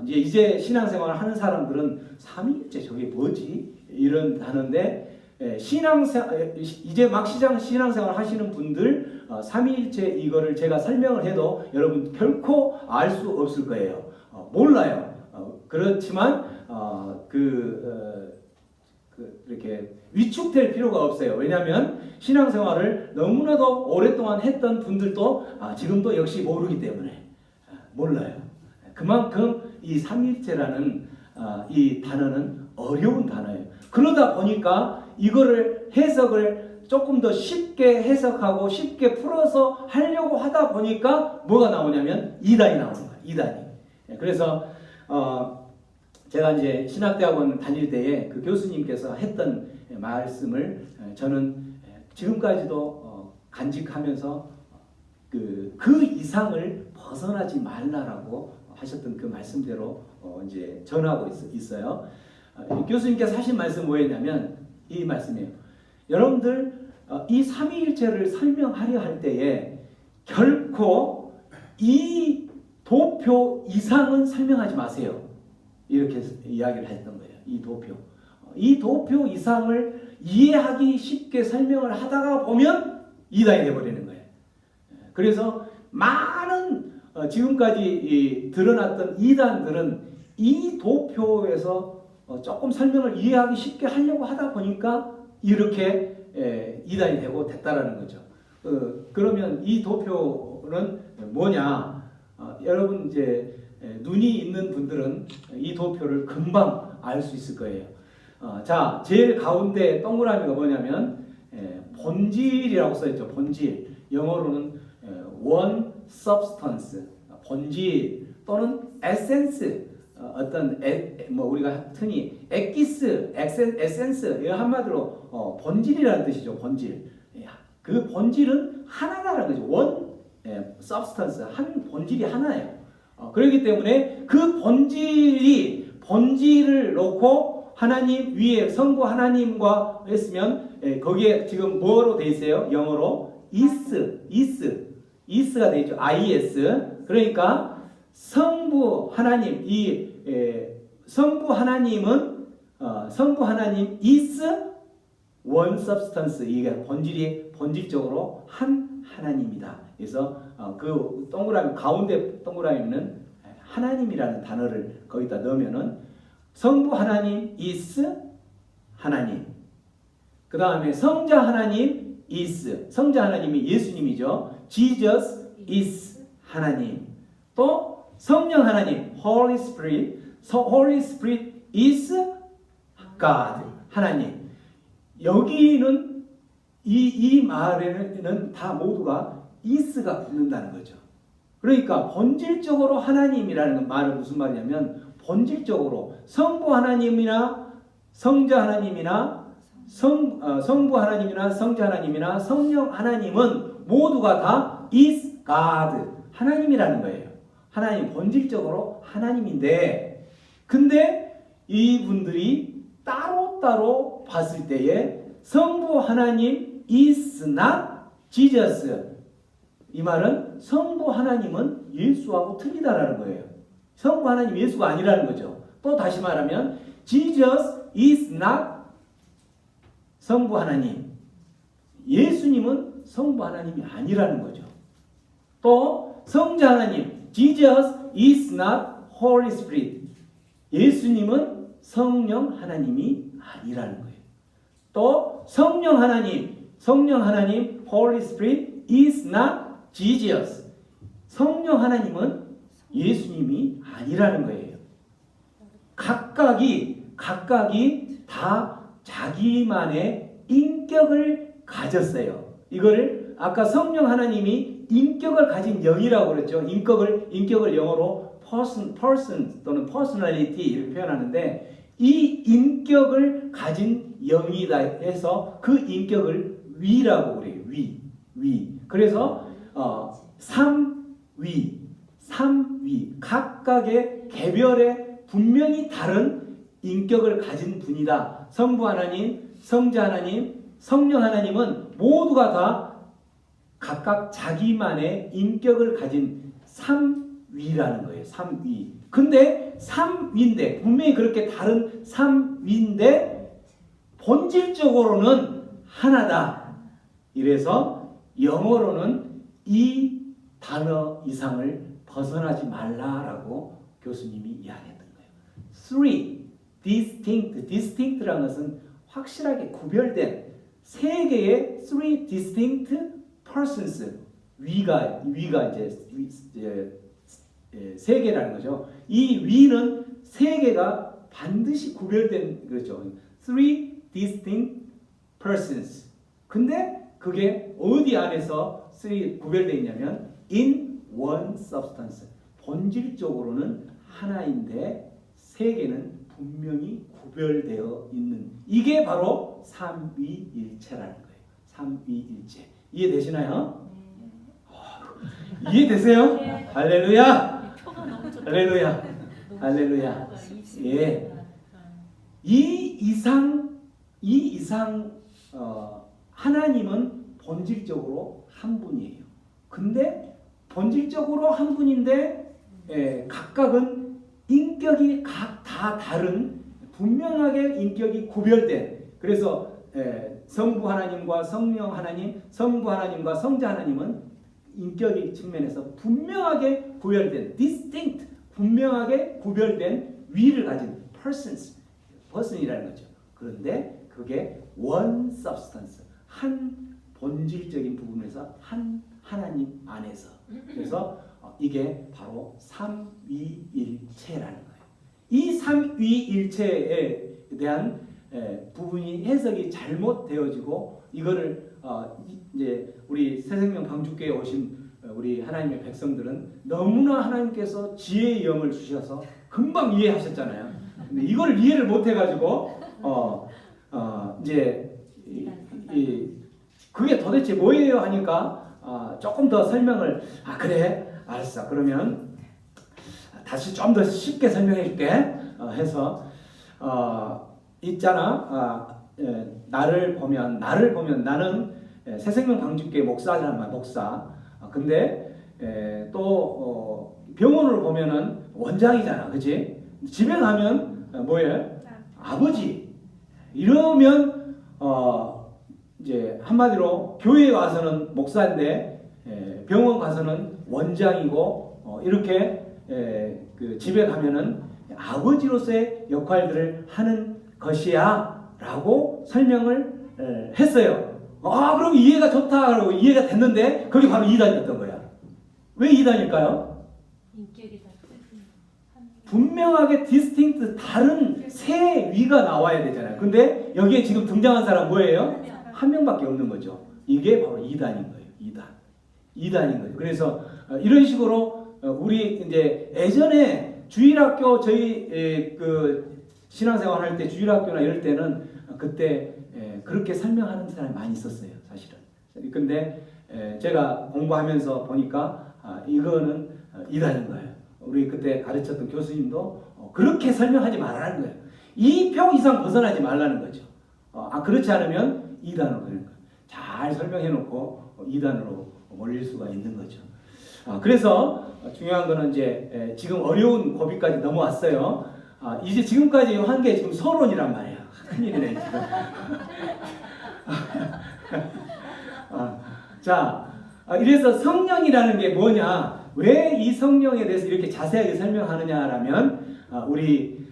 이제 신앙생활을 하는 사람들은 삼위일체 저게 뭐지? 이런 단어인데, 이제 막 신앙생활 하시는 분들 삼위일체 이거를 제가 설명을 해도 여러분 결코 알 수 없을 거예요. 몰라요. 그렇지만 이렇게 위축될 필요가 없어요. 왜냐하면 신앙생활을 너무나도 오랫동안 했던 분들도 지금도 역시 모르기 때문에 몰라요. 그만큼 이 삼위일체라는 이 단어는 어려운 단어예요. 그러다 보니까 이거를 해석을 조금 더 쉽게 해석하고 쉽게 풀어서 하려고 하다 보니까 뭐가 나오냐면 이단이 나오는 거예요. 이단이. 그래서 제가 이제 신학대학원 다닐 때에 그 교수님께서 했던 말씀을 저는 지금까지도 간직하면서 그 이상을 벗어나지 말라라고 하셨던 그 말씀대로 이제 전하고 있어요. 교수님께서 하신 말씀 뭐였냐면 이 말씀이에요. 여러분들 이 삼위일체를 설명하려 할 때에 결코 이 도표 이상은 설명하지 마세요. 이렇게 이야기를 했던 거예요. 이 도표 이상을 이해하기 쉽게 설명을 하다가 보면 이단이 되어버리는 거예요. 그래서 많은 지금까지 드러났던 이단들은 이 도표에서 조금 설명을 이해하기 쉽게 하려고 하다 보니까 이렇게 이단이 되고 됐다라는 거죠. 그러면 이 도표는 뭐냐? 여러분 이제 눈이 있는 분들은 이 도표를 금방 알 수 있을 거예요. 자, 제일 가운데 동그라미가 뭐냐면 본질이라고 써있죠. 본질. 영어로는 one substance, 본질 또는 essence, 어떤 뭐 우리가 흔히 엑기스, 에센스 이런 한마디로 본질이라는 뜻이죠. 본질. 그 본질은 하나라는 거죠. one substance, 한 본질이 하나예요. 그렇기 때문에 그 본질을 놓고 하나님 위에 성부 하나님과 했으면 거기에 지금 뭐로 돼 있어요? 영어로 is가 돼 있죠. is. 그러니까 성부 하나님 성부 하나님은 성부 하나님 is one substance. 이게 본질적으로 한 하나님이다. 그래서 그 동그라미 가운데 동그라미는 하나님이라는 단어를 거기다 넣으면은 성부 하나님 is 하나님. 그 다음에 성자 하나님 is. 성자 하나님이 예수님이죠. Jesus is 하나님. 또 성령 하나님 Holy Spirit. Holy Spirit is God. 하나님. 여기는 이 말에는 다 모두가 is가 붙는다는 거죠. 그러니까 본질적으로 하나님이라는 말은 무슨 말이냐면 본질적으로 성부 하나님이나 성자 하나님이나 성부 하나님이나 성자 하나님이나 성령 하나님은 모두가 다 is God 하나님이라는 거예요. 하나님 본질적으로 하나님인데 근데 이분들이 따로따로 봤을 때에 성부 하나님 is not Jesus. 이 말은 성부 하나님은 예수하고 틀리다라는 거예요. 성부 하나님 예수가 아니라는 거죠. 또 다시 말하면 Jesus is not 성부 하나님. 예수님은 성부 하나님이 아니라는 거죠. 또 성자 하나님 Jesus is not Holy Spirit. 예수님은 성령 하나님이 아니라는 거예요. 또 성령 하나님 Holy Spirit is not Jesus. 성령 하나님은 예수님이 아니라는 거예요. 각각이 다 자기만의 인격을 가졌어요. 이걸 아까 성령 하나님이 인격을 가진 영이라고 그랬죠. 인격을 영어로 person 또는 personality 이렇게 표현하는데 이 인격을 가진 영이다 해서 그 인격을 위라고 그래요. 위. 그래서 삼위 각각의 개별의 분명히 다른 인격을 가진 분이다. 성부 하나님, 성자 하나님, 성령 하나님은 모두가 다 각각 자기만의 인격을 가진 삼위라는 거예요. 삼위. 근데 삼위인데 분명히 그렇게 다른 삼위인데 본질적으로는 하나다. 이래서 영어로는 이 단어 이상을 벗어나지 말라라고 교수님이 이야기했던 거예요. Three distinct라는 것은 확실하게 구별된 세 개의 three distinct persons. 위가 이제 세 개라는 거죠. 이 위는 세 개가 반드시 구별된 거죠. Three distinct persons. 근데 그게 어디 안에서 구별되어 있냐면 in one substance. 본질적으로는 하나인데 세 개는 분명히 구별되어 있는 이게 바로 삼위일체라는 거예요. 삼위일체. 이해되시나요? 이해되세요? 할렐루야! 할렐루야! 예. 이 이상 하나님은 본질적으로 한 분이에요. 근데 본질적으로 한 분인데 각각은 인격이 각 다 다른 분명하게 인격이 구별된 그래서 성부 하나님과 성령 하나님, 성부 하나님과 성자 하나님은 인격의 측면에서 분명하게 구별된 distinct 분명하게 구별된 위를 가진 person이라는 거죠. 그런데 그게 one substance 한 본질적인 부분에서 한 하나님 안에서 그래서 이게 바로 삼위일체라는 거예요. 이 삼위일체에 대한 부분이 해석이 잘못되어지고 이거를 이제 우리 새생명 방주교에 오신 우리 하나님의 백성들은 너무나 하나님께서 지혜의 영을 주셔서 금방 이해하셨잖아요. 근데 이걸 이해를 못해가지고 이제 그게 도대체 뭐예요 하니까 조금 더 설명을 그래 알았어 그러면 다시 좀 더 쉽게 설명해줄게 해서 있잖아 나를 보면 나는 새생명 방주교회 목사란 말 목사 근데 또 병원으로 보면은 원장이잖아 그치 집에 가면 뭐예요 아버지 이러면 이제 한마디로 교회에 와서는 목사인데 병원 가서는 원장이고 이렇게 그 집에 가면은 아버지로서의 역할들을 하는 것이야 라고 설명을 했어요. 그럼 이해가 좋다고 이해가 됐는데 그게 바로 이단이었던 거야. 왜 이단일까요? 인격이 다 분명하게 디스팅트 다른 세 위가 나와야 되잖아요. 근데 여기에 지금 등장한 사람 뭐예요? 한 명밖에 없는 거죠. 이게 바로 이단인 거예요. 이단인 거예요. 그래서 이런 식으로 우리 이제 예전에 주일학교 저희 그 신앙생활 할 때 주일학교나 이럴 때는 그때 그렇게 설명하는 사람이 많이 있었어요, 사실은. 근데 제가 공부하면서 보니까 이거는 이단인 거예요. 우리 그때 가르쳤던 교수님도 그렇게 설명하지 말라는 거예요. 이 표 이상 벗어나지 말라는 거죠. 그렇지 않으면 이단으로 되는 거예요. 잘 설명해놓고 이단으로 몰릴 수가 있는 거죠. 그래서 중요한 거는 이제 지금 어려운 고비까지 넘어왔어요. 이제 지금까지 한 게 지금 서론이란 말이에요. 큰일이네 지금. 자, 이래서 성령이라는 게 뭐냐? 왜 이 성령에 대해서 이렇게 자세하게 설명하느냐라면 우리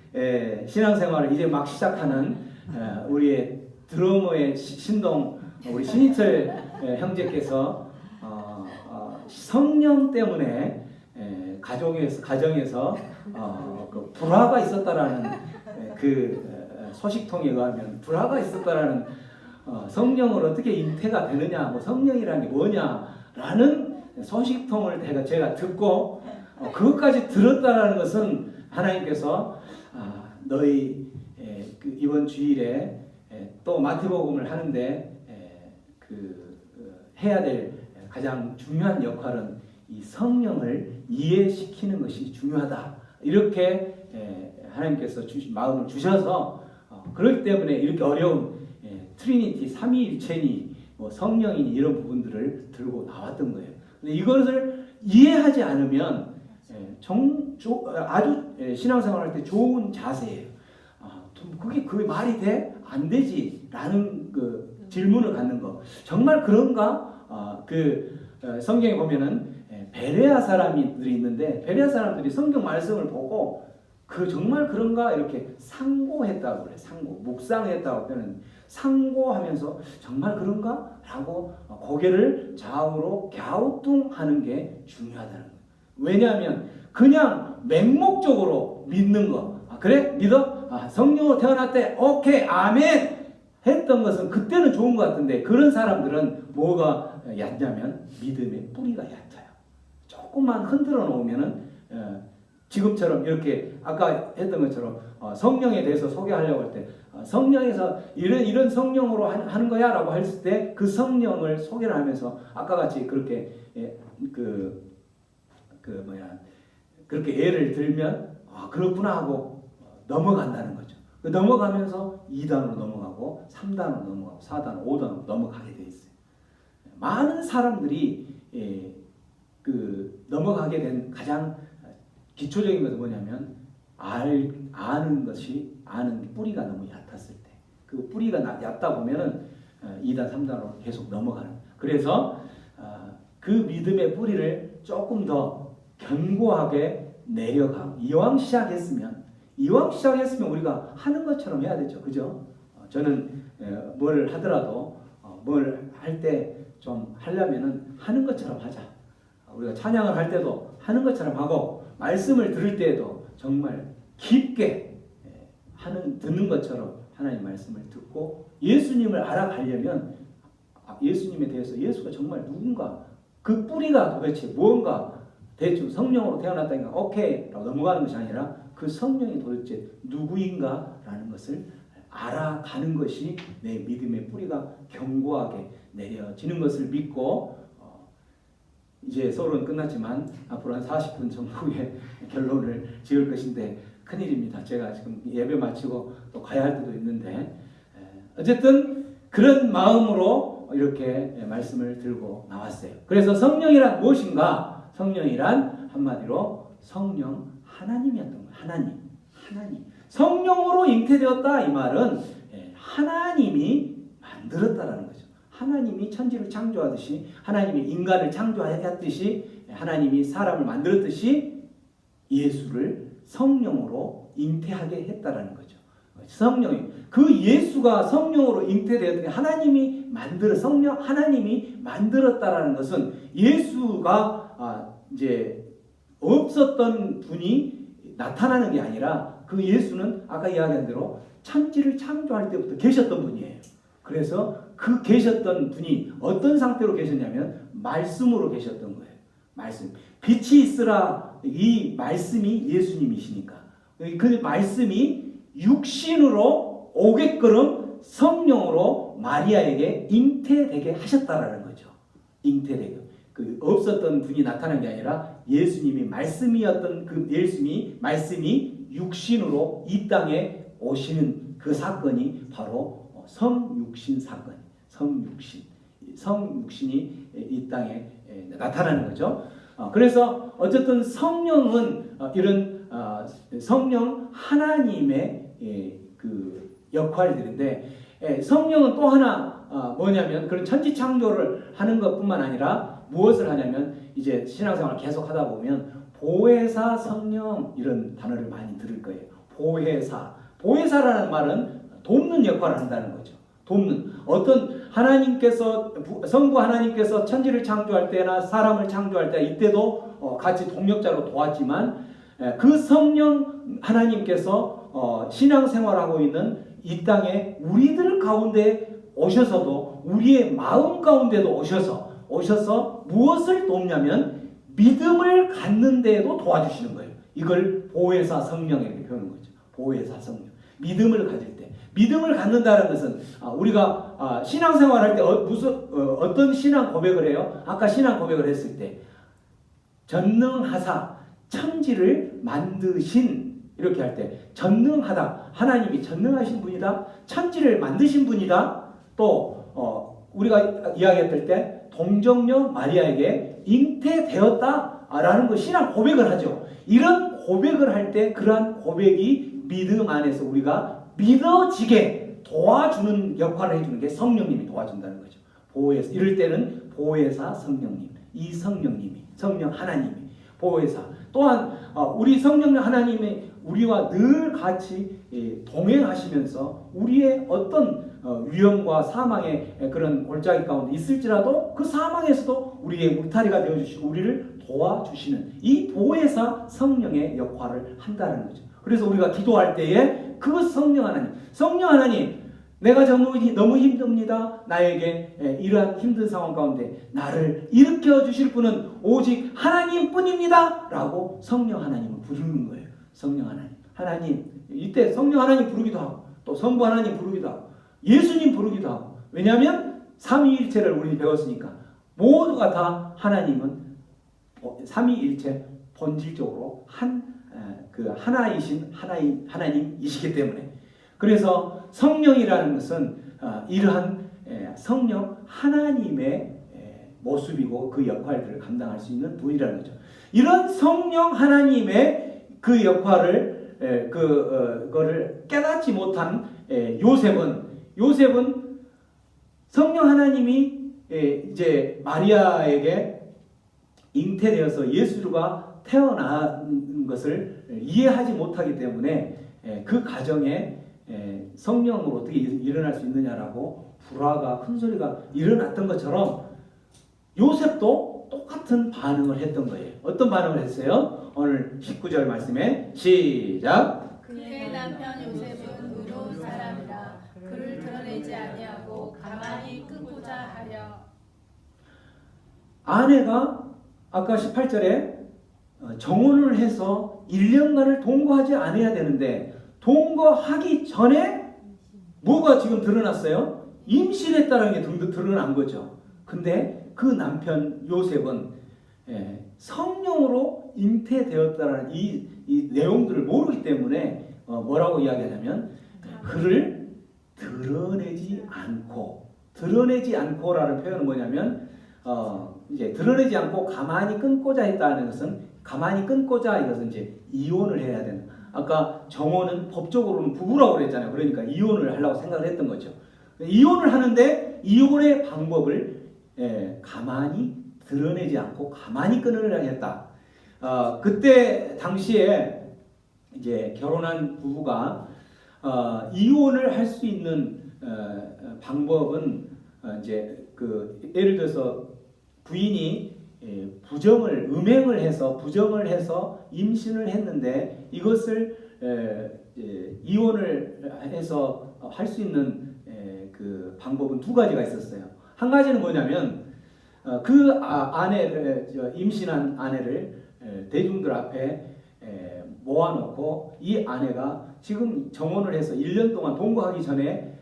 신앙생활을 이제 막 시작하는 우리의 드러머의 신동 우리 신희철 형제께서 성령 때문에 가정에서 그 불화가 있었다라는 그 소식통에 의하면 불화가 있었다라는 성령을 어떻게 잉태가 되느냐, 뭐 성령이라는 게 뭐냐라는 소식통을 제가 듣고 그것까지 들었다라는 것은 하나님께서 너희 이번 주일에 또 마태복음을 하는데 해야 될 가장 중요한 역할은 이 성령을 이해시키는 것이 중요하다. 이렇게 하나님께서 마음을 주셔서 그렇기 때문에 이렇게 어려운 트리니티, 삼위일체니 뭐 성령이니 이런 부분들을 들고 나왔던 거예요. 근데 이것을 이해하지 않으면 아주 신앙생활할 때 좋은 자세예요. 그게 말이 돼? 안 되지? 라는 그 질문을 갖는 거. 정말 그런가? 성경에 보면은 베레아 사람들이 있는데 베레아 사람들이 성경 말씀을 보고 정말 그런가 이렇게 상고했다고 그래. 묵상했다고 표현은 상고하면서 정말 그런가? 라고 고개를 좌우로 갸우뚱하는 게 중요하다는 거예요. 왜냐하면 그냥 맹목적으로 믿는 거. 그래? 믿어? 성령으로 태어났대. 오케이. 아멘. 했던 것은 그때는 좋은 것 같은데 그런 사람들은 뭐가 얕냐면 믿음의 뿌리가 얕아요. 조금만 흔들어 놓으면은 지금처럼 이렇게 아까 했던 것처럼 성령에 대해서 소개하려고 할 때 성령에서 이런 성령으로 하는 거야라고 했을 때 그 성령을 소개를 하면서 아까 같이 그렇게 그렇게 예를 들면 그렇구나 하고 넘어간다는 거죠. 넘어가면서 2단으로 넘어가고 3단으로 넘어가고 4단, 5단으로 넘어가게 돼 있어요. 많은 사람들이 넘어가게 된 가장 기초적인 것은 뭐냐면 아는 뿌리가 너무 얕았을 때 그 뿌리가 얕다 보면은 2단, 3단으로 계속 넘어가는. 그래서 그 믿음의 뿌리를 조금 더 견고하게 내려가고 이왕 시작했으면 우리가 하는 것처럼 해야 되죠. 그죠? 저는 뭘 하더라도 뭘 할 때 좀 하려면은 하는 것처럼 하자. 우리가 찬양을 할 때도 하는 것처럼 하고 말씀을 들을 때에도 정말 깊게 듣는 것처럼 하나님 말씀을 듣고 예수님을 알아가려면 예수님에 대해서 예수가 정말 누군가 그 뿌리가 도대체 무언가 대충 성령으로 태어났다니까 오케이 라고 넘어가는 것이 아니라 그 성령이 도대체 누구인가라는 것을 알아가는 것이 내 믿음의 뿌리가 견고하게 내려지는 것을 믿고 이제 서론은 끝났지만 앞으로 한 40분 정도 후에 결론을 지을 것인데 큰일입니다. 제가 지금 예배 마치고 또 가야 할 때도 있는데 어쨌든 그런 마음으로 이렇게 말씀을 들고 나왔어요. 그래서 성령이란 무엇인가? 성령이란 한마디로 성령 하나님이었던 거예요. 하나님. 성령으로 잉태되었다 이 말은 하나님이 만들었다라는 거죠. 하나님이 천지를 창조하듯이 하나님이 인간을 창조하였듯이 하나님이 사람을 만들었듯이 예수를 성령으로 잉태하게 했다라는 거죠. 성령이 그 예수가 성령으로 잉태되었던 하나님이 하나님이 만들었다라는 것은 예수가 이제 없었던 분이 나타나는 게 아니라 그 예수는 아까 이야기한 대로 천지를 창조할 때부터 계셨던 분이에요. 그래서 그 계셨던 분이 어떤 상태로 계셨냐면 말씀으로 계셨던 거예요. 말씀. 빛이 있으라 이 말씀이 예수님이시니까 그 말씀이 육신으로 오게끔 성령으로 마리아에게 잉태되게 하셨다라는 거죠. 잉태되게. 그 없었던 분이 나타난 게 아니라 예수님이 말씀이었던 그 말씀이 육신으로 이 땅에 오시는 그 사건이 바로 성육신 사건. 성육신이 이 땅에 나타나는 거죠. 그래서 어쨌든 성령은 이런 성령 하나님의 그 역할들인데 성령은 또 하나 뭐냐면 그런 천지 창조를 하는 것뿐만 아니라 무엇을 하냐면 이제 신앙생활을 계속 하다 보면 보혜사 성령 이런 단어를 많이 들을 거예요. 보혜사라는 말은 돕는 역할을 한다는 거죠. 돕는 어떤 성부 하나님께서 천지를 창조할 때나 사람을 창조할 때 이때도 같이 동력자로 도왔지만 그 성령 하나님께서 신앙생활하고 있는 이 땅에 우리들 가운데 오셔서도 우리의 마음 가운데도 오셔서 무엇을 돕냐면 믿음을 갖는 데에도 도와주시는 거예요. 이걸 보혜사 성령 이렇게 표현하는 거죠. 보혜사 성령. 믿음을 가질 때. 믿음을 갖는다는 것은 우리가 신앙생활할 때 어떤 신앙 고백을 해요? 아까 신앙 고백을 했을 때 전능하사 천지를 만드신 이렇게 할 때 전능하다. 하나님이 전능하신 분이다. 천지를 만드신 분이다. 또 우리가 이야기했을 때 동정녀 마리아에게 잉태되었다라는 거 신앙 고백을 하죠. 이런 고백을 할 때 그러한 고백이 믿음 안에서 우리가 믿어지게 도와주는 역할을 해주는 게 성령님이 도와준다는 거죠. 보혜사. 이럴 때는 보혜사 성령님, 이 성령님이, 성령 하나님이 보혜사. 또한 우리 성령 하나님이 우리와 늘 같이 동행하시면서 우리의 어떤 위험과 사망의 그런 골짜기 가운데 있을지라도 그 사망에서도 우리의 울타리가 되어주시고 우리를 도와주시는 이 보혜사 성령의 역할을 한다는 거죠. 그래서 우리가 기도할 때에 그 성령 하나님 내가 너무 힘듭니다. 나에게 이러한 힘든 상황 가운데 나를 일으켜 주실 분은 오직 하나님뿐입니다. 라고 성령 하나님을 부르는 거예요. 성령 하나님. 이때 성령 하나님 부르기도 하고 또 성부 하나님 부르기도 하고 예수님 부르기도 하고 왜냐하면 삼위일체를 우리 배웠으니까 모두가 다 하나님은 삼위일체 본질적으로 하나이신 하나님이시기 때문에 그래서 성령이라는 것은 이러한 성령 하나님의 모습이고 그 역할들을 감당할 수 있는 분이라는 거죠. 이런 성령 하나님의 그 역할을 그거를 깨닫지 못한 요셉은 성령 하나님이 이제 마리아에게 잉태되어서 예수가 태어난 것을 이해하지 못하기 때문에 그 가정에 성령으로 어떻게 일어날 수 있느냐라고 불화가 큰 소리가 일어났던 것처럼 요셉도 똑같은 반응을 했던 거예요. 어떤 반응을 했어요? 오늘 19절 말씀에 시작. 그의 남편 요셉은 의로운 사람이라 그를 드러내지 아니하고 가만히 끊고자 하려. 아내가 아까 18절에 정혼을 해서 1년간을 동거하지 않아야 되는데 동거하기 전에 뭐가 지금 드러났어요? 임신했다는 게 드러난 거죠. 근데 그 남편 요셉은 성령으로 잉태되었다는 이 내용들을 모르기 때문에 뭐라고 이야기하냐면 그를 드러내지 않고라는 표현은 뭐냐면 이제 드러내지 않고 가만히 끊고자 했다는 것은 이것은 이제 이혼을 해야 되는. 아까 정혼은 법적으로는 부부라고 그랬잖아요. 그러니까 이혼을 하려고 생각을 했던 거죠. 이혼을 하는데 이혼의 방법을 가만히 드러내지 않고 가만히 끊으려 했다. 그때 당시에 이제 결혼한 부부가 이혼을 할 수 있는 방법은 이제 예를 들어서 부인이 부정을 해서 임신을 했는데 이것을 이혼을 해서 할 수 있는 그 방법은 두 가지가 있었어요. 한 가지는 뭐냐면 그 아내를 임신한 아내를 대중들 앞에 모아놓고 이 아내가 지금 정혼을 해서 1년 동안 동거하기 전에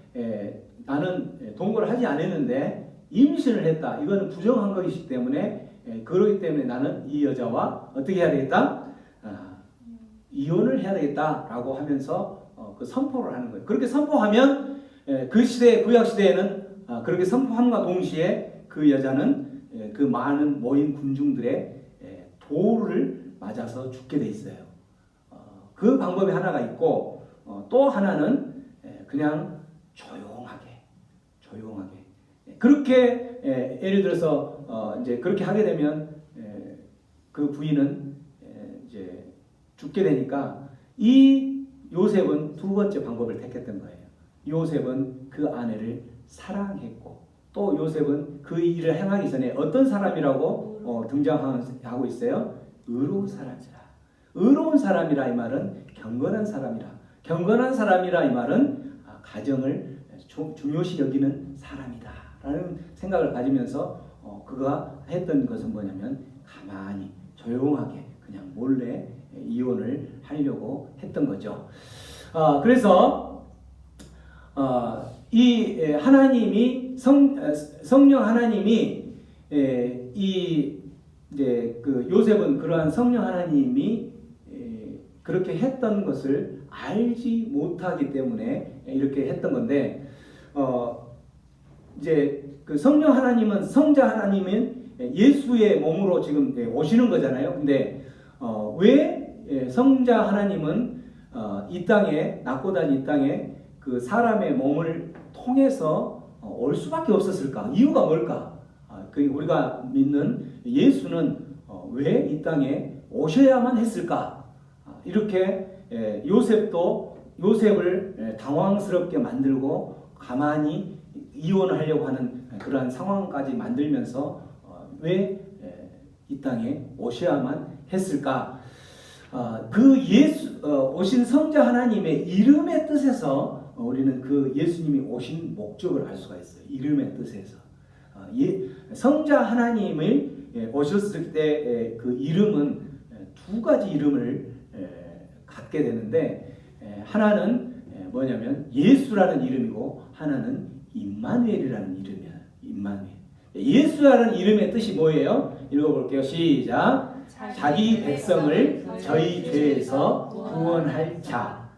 나는 동거를 하지 않았는데 임신을 했다. 이거는 부정한 것이기 때문에 그러기 때문에 나는 이 여자와 어떻게 해야 되겠다? 이혼을 해야 되겠다라고 하면서 그 선포를 하는 거예요. 그렇게 선포하면 그 시대 구약 시대에는 그렇게 선포함과 동시에 그 여자는 그 많은 모인 군중들의 도를 맞아서 죽게 돼 있어요. 그 방법이 하나가 있고 또 하나는 그냥 조용하게 그렇게 예를 들어서 이제 그렇게 하게 되면 그 부인은 이제 죽게 되니까 이 요셉은 두 번째 방법을 택했던 거예요. 요셉은 그 아내를 사랑했고 또 요셉은 그 일을 행하기 전에 어떤 사람이라고 등장하고 있어요? 의로운 사람이라. 의로운 사람이라 이 말은 경건한 사람이라. 경건한 사람이라 이 말은 가정을 중요시 여기는 사람이다 라는 생각을 가지면서 그가 했던 것은 뭐냐면 가만히 조용하게 그냥 몰래 이혼을 하려고 했던 거죠. 그래서 이 하나님이 성령 하나님이 이제 그 요셉은 그러한 성령 하나님이 그렇게 했던 것을 알지 못하기 때문에 이렇게 했던 건데 이제 그 성령 하나님은 성자 하나님은 예수의 몸으로 지금 오시는 거잖아요. 근데 왜 성자 하나님은 이 땅에 낳고 다닌 이 땅에 그 사람의 몸을 통해서 올 수밖에 없었을까? 이유가 뭘까? 우리가 믿는 예수는 왜 이 땅에 오셔야만 했을까? 이렇게 요셉을 당황스럽게 만들고 가만히 이혼을 하려고 하는 그러한 상황까지 만들면서 왜 이 땅에 오셔야만 했을까? 그 오신 성자 하나님의 이름의 뜻에서 우리는 그 예수님이 오신 목적을 알 수가 있어요. 이름의 뜻에서 성자 하나님을 오셨을 때 그 이름은 두 가지 이름을 갖게 되는데 하나는 뭐냐면 예수라는 이름이고 하나는 임마누엘이라는 이름이야. 임마누엘. 예수라는 이름의 뜻이 뭐예요? 읽어볼게요. 시작. 자기 백성을 저희 죄에서 구원할 자.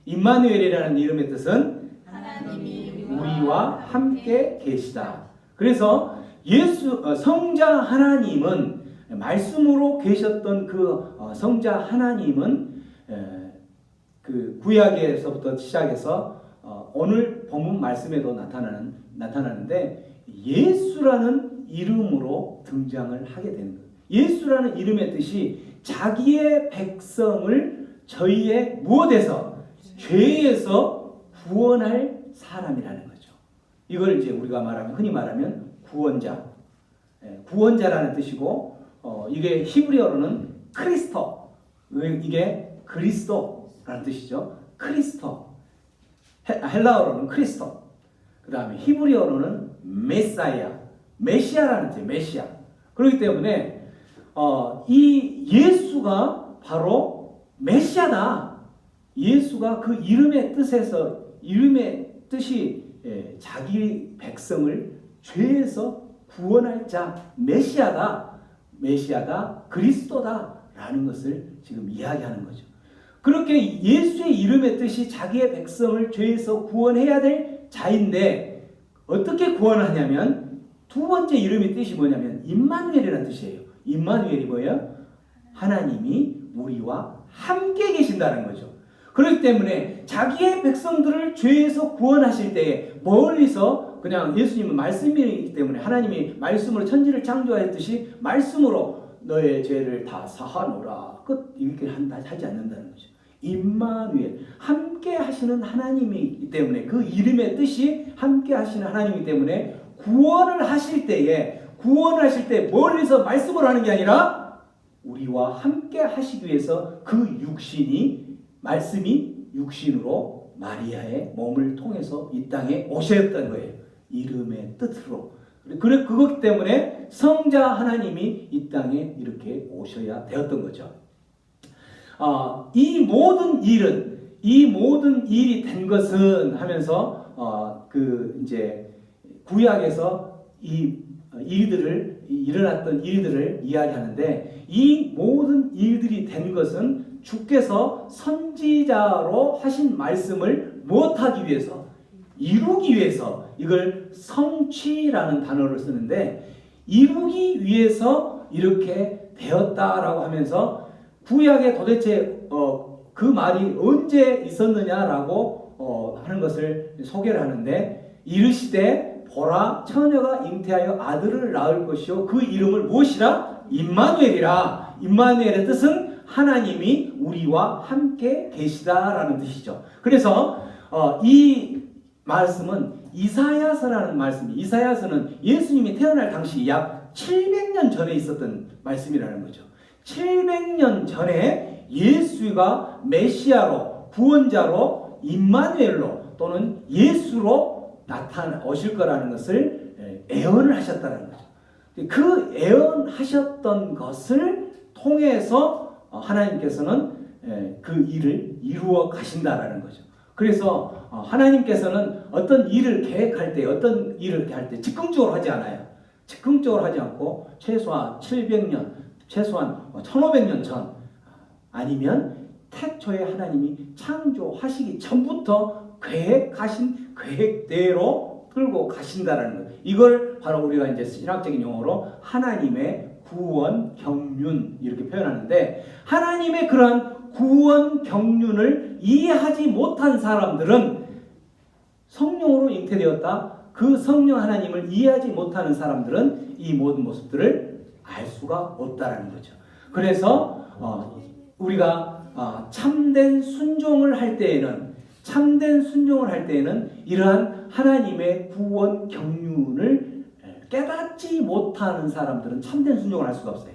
임마누엘이라는 이름의 뜻은 하나님이 우리와 함께 계시다. 그래서 성자 하나님은 말씀으로 계셨던 그 성자 하나님은 그 구약에서부터 시작해서 오늘 본문 말씀에도 나타나는데 예수라는 이름으로 등장을 하게 되는 거예요. 예수라는 이름의 뜻이 자기의 백성을 저희의 무엇에서? 죄에서 구원할 사람이라는 거죠. 이걸 이제 우리가 흔히 말하면 구원자. 구원자라는 뜻이고 이게 히브리어로는 크리스토, 이게 그리스도라는 뜻이죠. 크리스토. 헬라어로는 크리스토. 그 다음에 히브리어로는 메사야, 메시아라는 뜻이에요. 메시아. 그렇기 때문에 이 예수가 바로 메시아다. 예수가 그 이름의 뜻이 자기 백성을 죄에서 구원할 자 메시아다. 메시아가 그리스도다라는 것을 지금 이야기하는 거죠. 그렇게 예수의 이름의 뜻이 자기의 백성을 죄에서 구원해야 될 자인데 어떻게 구원하냐면 두 번째 이름의 뜻이 뭐냐면 임마누엘이라는 뜻이에요. 임마누엘이 뭐예요? 하나님이 우리와 함께 계신다는 거죠. 그렇기 때문에 자기의 백성들을 죄에서 구원하실 때에 멀리서 그냥 예수님은 말씀이기 때문에 하나님이 말씀으로 천지를 창조하였듯이 말씀으로 너의 죄를 다 사하노라 끝 이렇게 하지 않는다는 거죠. 임마누엘 함께 하시는 하나님이기 때문에 그 이름의 뜻이 함께 하시는 하나님이기 때문에 구원을 하실 때 멀리서 말씀으로 하는 게 아니라 우리와 함께 하시기 위해서 그 말씀이 육신으로 마리아의 몸을 통해서 이 땅에 오셨던 거예요. 이름의 뜻으로. 그렇기 때문에 성자 하나님이 이 땅에 이렇게 오셔야 되었던 거죠. 이 모든 일이 된 것은 하면서 이제 구약에서 일어났던 일들을 이야기하는데 이 모든 일들이 된 것은 주께서 선지자로 하신 말씀을 못하기 위해서 이루기 위해서 이걸 성취라는 단어를 쓰는데 이루기 위해서 이렇게 되었다라고 하면서 구약에 도대체 그 말이 언제 있었느냐라고 하는 것을 소개를 하는데 이르시되 보라 처녀가 잉태하여 아들을 낳을 것이요 그 이름을 무엇이라? 임마누엘이라. 임마누엘의 뜻은 하나님이 우리와 함께 계시다라는 뜻이죠. 그래서 이 말씀은 이사야서라는 말씀이 이사야서는 예수님이 태어날 당시 약 700년 전에 있었던 말씀이라는 거죠. 700년 전에 예수가 메시아로 구원자로 임마누엘로 또는 예수로 나타나실 거라는 것을 예언을 하셨다는 거죠. 그 예언하셨던 것을 통해서 하나님께서는 그 일을 이루어 가신다라는 거죠. 그래서 하나님께서는 어떤 일을 계획할 때 어떤 일을 할 때 즉흥적으로 하지 않아요. 즉흥적으로 하지 않고 최소한 700년 최소한 1500년 전 아니면 태초에 하나님이 창조하시기 전부터 계획하신 계획대로 끌고 가신다라는 거예요. 이걸 바로 우리가 이제 신학적인 용어로 하나님의 구원 경륜 이렇게 표현하는데 하나님의 그러한 구원 경륜을 이해하지 못한 사람들은 성령으로 잉태되었다. 그 성령 하나님을 이해하지 못하는 사람들은 이 모든 모습들을 알 수가 없다라는 거죠. 그래서 우리가 참된 순종을 할 때에는 이러한 하나님의 구원 경륜을 깨닫지 못하는 사람들은 참된 순종을 할 수가 없어요.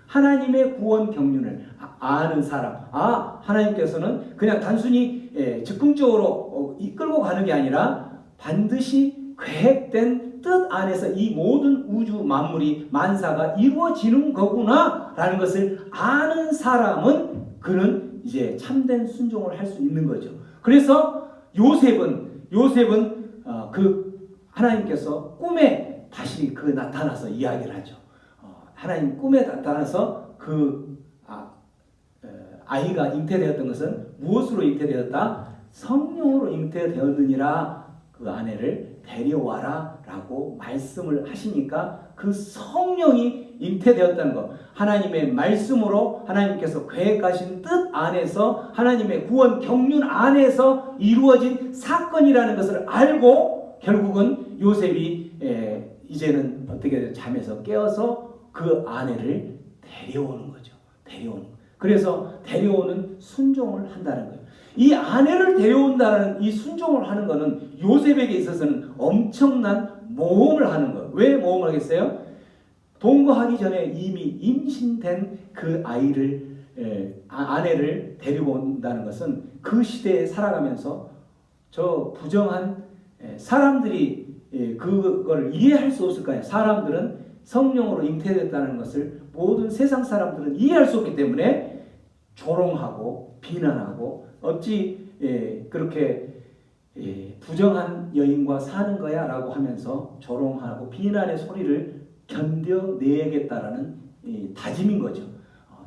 하나님의 구원 경륜을 아는 사람, 하나님께서는 그냥 단순히 즉흥적으로 이끌고 가는 게 아니라 반드시 계획된 뜻 안에서 이 모든 우주 만물이 만사가 이루어지는 거구나라는 것을 아는 사람은 그는 이제 참된 순종을 할 수 있는 거죠. 그래서 요셉은 그 하나님께서 꿈에 다시 나타나서 이야기를 하죠. 하나님 꿈에 나타나서 아이가 잉태되었던 것은 무엇으로 잉태되었다? 성령으로 잉태되었느니라. 그 아내를 데려와라 라고 말씀을 하시니까 그 성령이 잉태되었다는 것, 하나님의 말씀으로 하나님께서 계획하신 뜻 안에서 하나님의 구원 경륜 안에서 이루어진 사건이라는 것을 알고 결국은 요셉이 이제는 어떻게 잠에서 깨어서 그 아내를 데려오는 거죠. 그래서 데려오는 순종을 한다는 거예요. 이 아내를 데려온다는 이 순종을 하는 것은 요셉에게 있어서는 엄청난 모험을 하는 거예요. 왜 모험을 하겠어요? 동거하기 전에 이미 임신된 그 아내를 데리고 온다는 것은 그 시대에 살아가면서 저 부정한 사람들이 그걸 이해할 수 없을 거예요. 사람들은 성령으로 잉태됐다는 것을 모든 세상 사람들은 이해할 수 없기 때문에 조롱하고 비난하고 어찌 그렇게 부정한 여인과 사는 거야 라고 하면서 조롱하고 비난의 소리를 견뎌내야겠다라는 다짐인 거죠.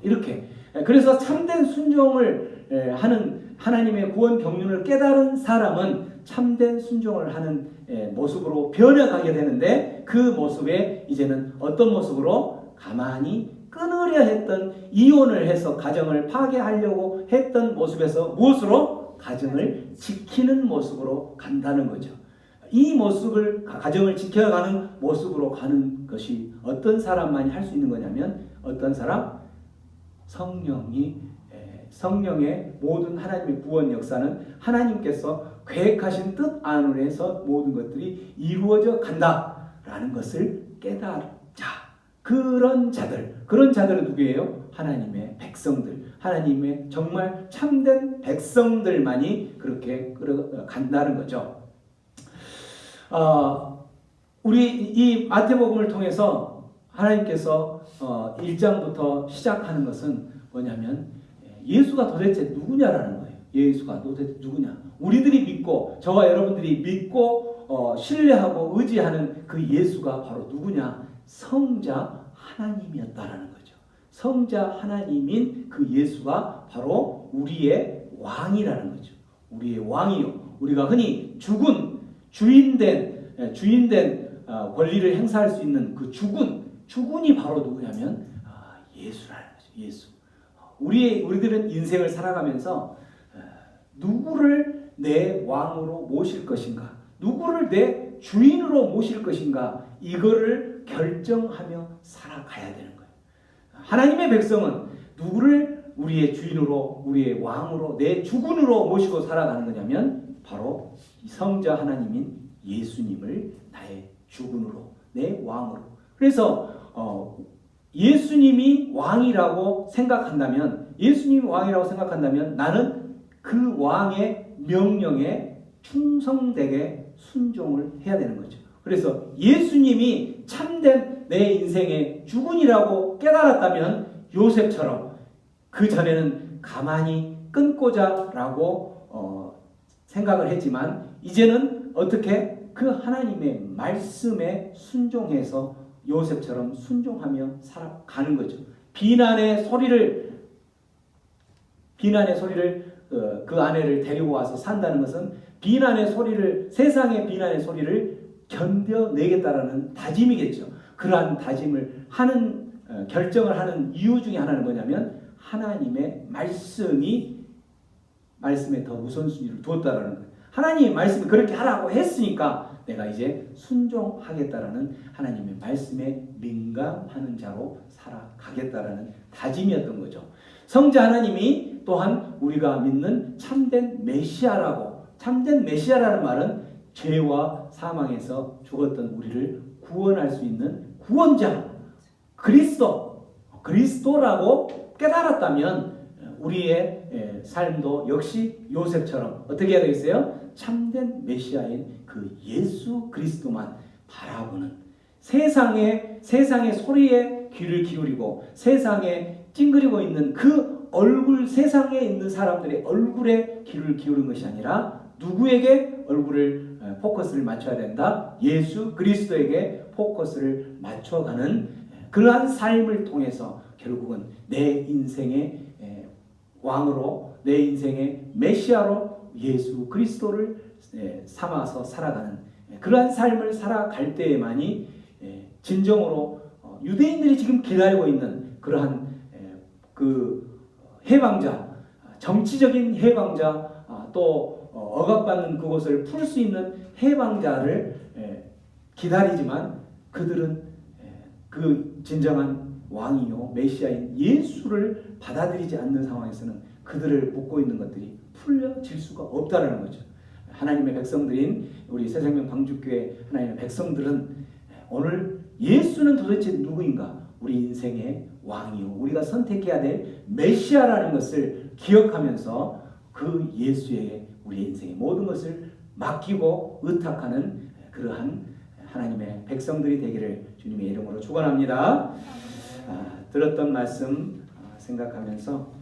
이렇게 그래서 참된 순종을 하는 하나님의 구원 경륜을 깨달은 사람은 참된 순종을 하는 모습으로 변해가게 되는데 그 모습에 이제는 어떤 모습으로 가만히 끊으려 했던 이혼을 해서 가정을 파괴하려고 했던 모습에서 무엇으로? 가정을 지키는 모습으로 간다는 거죠. 이 모습을 가정을 지켜가는 모습으로 가는 것이 어떤 사람만이 할 수 있는 거냐면 어떤 사람? 성령의 모든 하나님의 구원 역사는 하나님께서 계획하신 뜻 안으로 해서 모든 것들이 이루어져 간다라는 것을 깨달자. 그런 자들은 누구예요? 하나님의 백성들, 하나님의 정말 참된 백성들만이 그렇게 간다는 거죠. 우리 이 마태복음을 통해서 하나님께서 1장부터 시작하는 것은 뭐냐면 예수가 도대체 누구냐라는 거예요. 예수가 도대체 누구냐? 우리들이 믿고 저와 여러분들이 믿고 신뢰하고 의지하는 그 예수가 바로 누구냐? 성자 하나님이었다라는 거죠. 성자 하나님인 그 예수가 바로 우리의 왕이라는 거죠. 우리의 왕이요. 우리가 흔히 죽은 주인된 권리를 행사할 수 있는 그 주군이 바로 누구냐면 예수라는 거죠. 예수. 우리들은 인생을 살아가면서 누구를 내 왕으로 모실 것인가, 누구를 내 주인으로 모실 것인가, 이거를 결정하며 살아가야 되는 거예요. 하나님의 백성은 누구를 우리의 주인으로, 우리의 왕으로, 내 주군으로 모시고 살아가는 거냐면 바로 성자 하나님인 예수님을 나의 주군으로, 내 왕으로. 그래서 예수님이 왕이라고 생각한다면 나는 그 왕의 명령에 충성되게 순종을 해야 되는 거죠. 그래서 예수님이 참된 내 인생의 주군이라고 깨달았다면 요셉처럼 그 전에는 가만히 끊고자라고 생각을 했지만 이제는 어떻게 그 하나님의 말씀에 순종해서 요셉처럼 순종하며 살아가는 거죠. 비난의 소리를 그 아내를 데리고 와서 산다는 것은 세상의 비난의 소리를 견뎌내겠다라는 다짐이겠죠. 그러한 다짐을 하는 결정을 하는 이유 중에 하나는 뭐냐면 하나님의 말씀에 더 우선순위를 두었다라는 거예요. 하나님의 말씀이 그렇게 하라고 했으니까 내가 이제 순종하겠다라는 하나님의 말씀에 민감하는 자로 살아가겠다라는 다짐이었던 거죠. 성자 하나님이 또한 우리가 믿는 참된 메시아라는 말은 죄와 사망에서 죽었던 우리를 구원할 수 있는 구원자 그리스도라고 깨달았다면 우리의 삶도 역시 요셉처럼 어떻게 해야 되겠어요? 참된 메시아인 그 예수 그리스도만 바라보는 세상의 소리에 귀를 기울이고 세상에 찡그리고 있는 그 얼굴, 세상에 있는 사람들의 얼굴에 귀를 기울인 것이 아니라 누구에게 포커스를 맞춰야 된다? 예수 그리스도에게 포커스를 맞춰가는 그러한 삶을 통해서 결국은 내 인생의 왕으로, 내 인생의 메시아로 예수 그리스도를 삼아서 살아가는 그러한 삶을 살아갈 때에만이 진정으로 유대인들이 지금 기다리고 있는 그러한 그 해방자, 정치적인 해방자, 또 억압받는 그것을 풀 수 있는 해방자를 기다리지만 그들은 그 진정한 왕이요 메시아인 예수를 받아들이지 않는 상황에서는 그들을 묶고 있는 것들이 풀려질 수가 없다라는 거죠. 하나님의 백성들인 우리 새생명 방주교회 하나님의 백성들은 오늘 예수는 도대체 누구인가? 우리 인생의 왕이요, 우리가 선택해야 될 메시아라는 것을 기억하면서 그 예수에게 우리 인생의 모든 것을 맡기고 의탁하는 그러한 하나님의 백성들이 되기를 주님의 이름으로 축원합니다. 들었던 말씀 생각하면서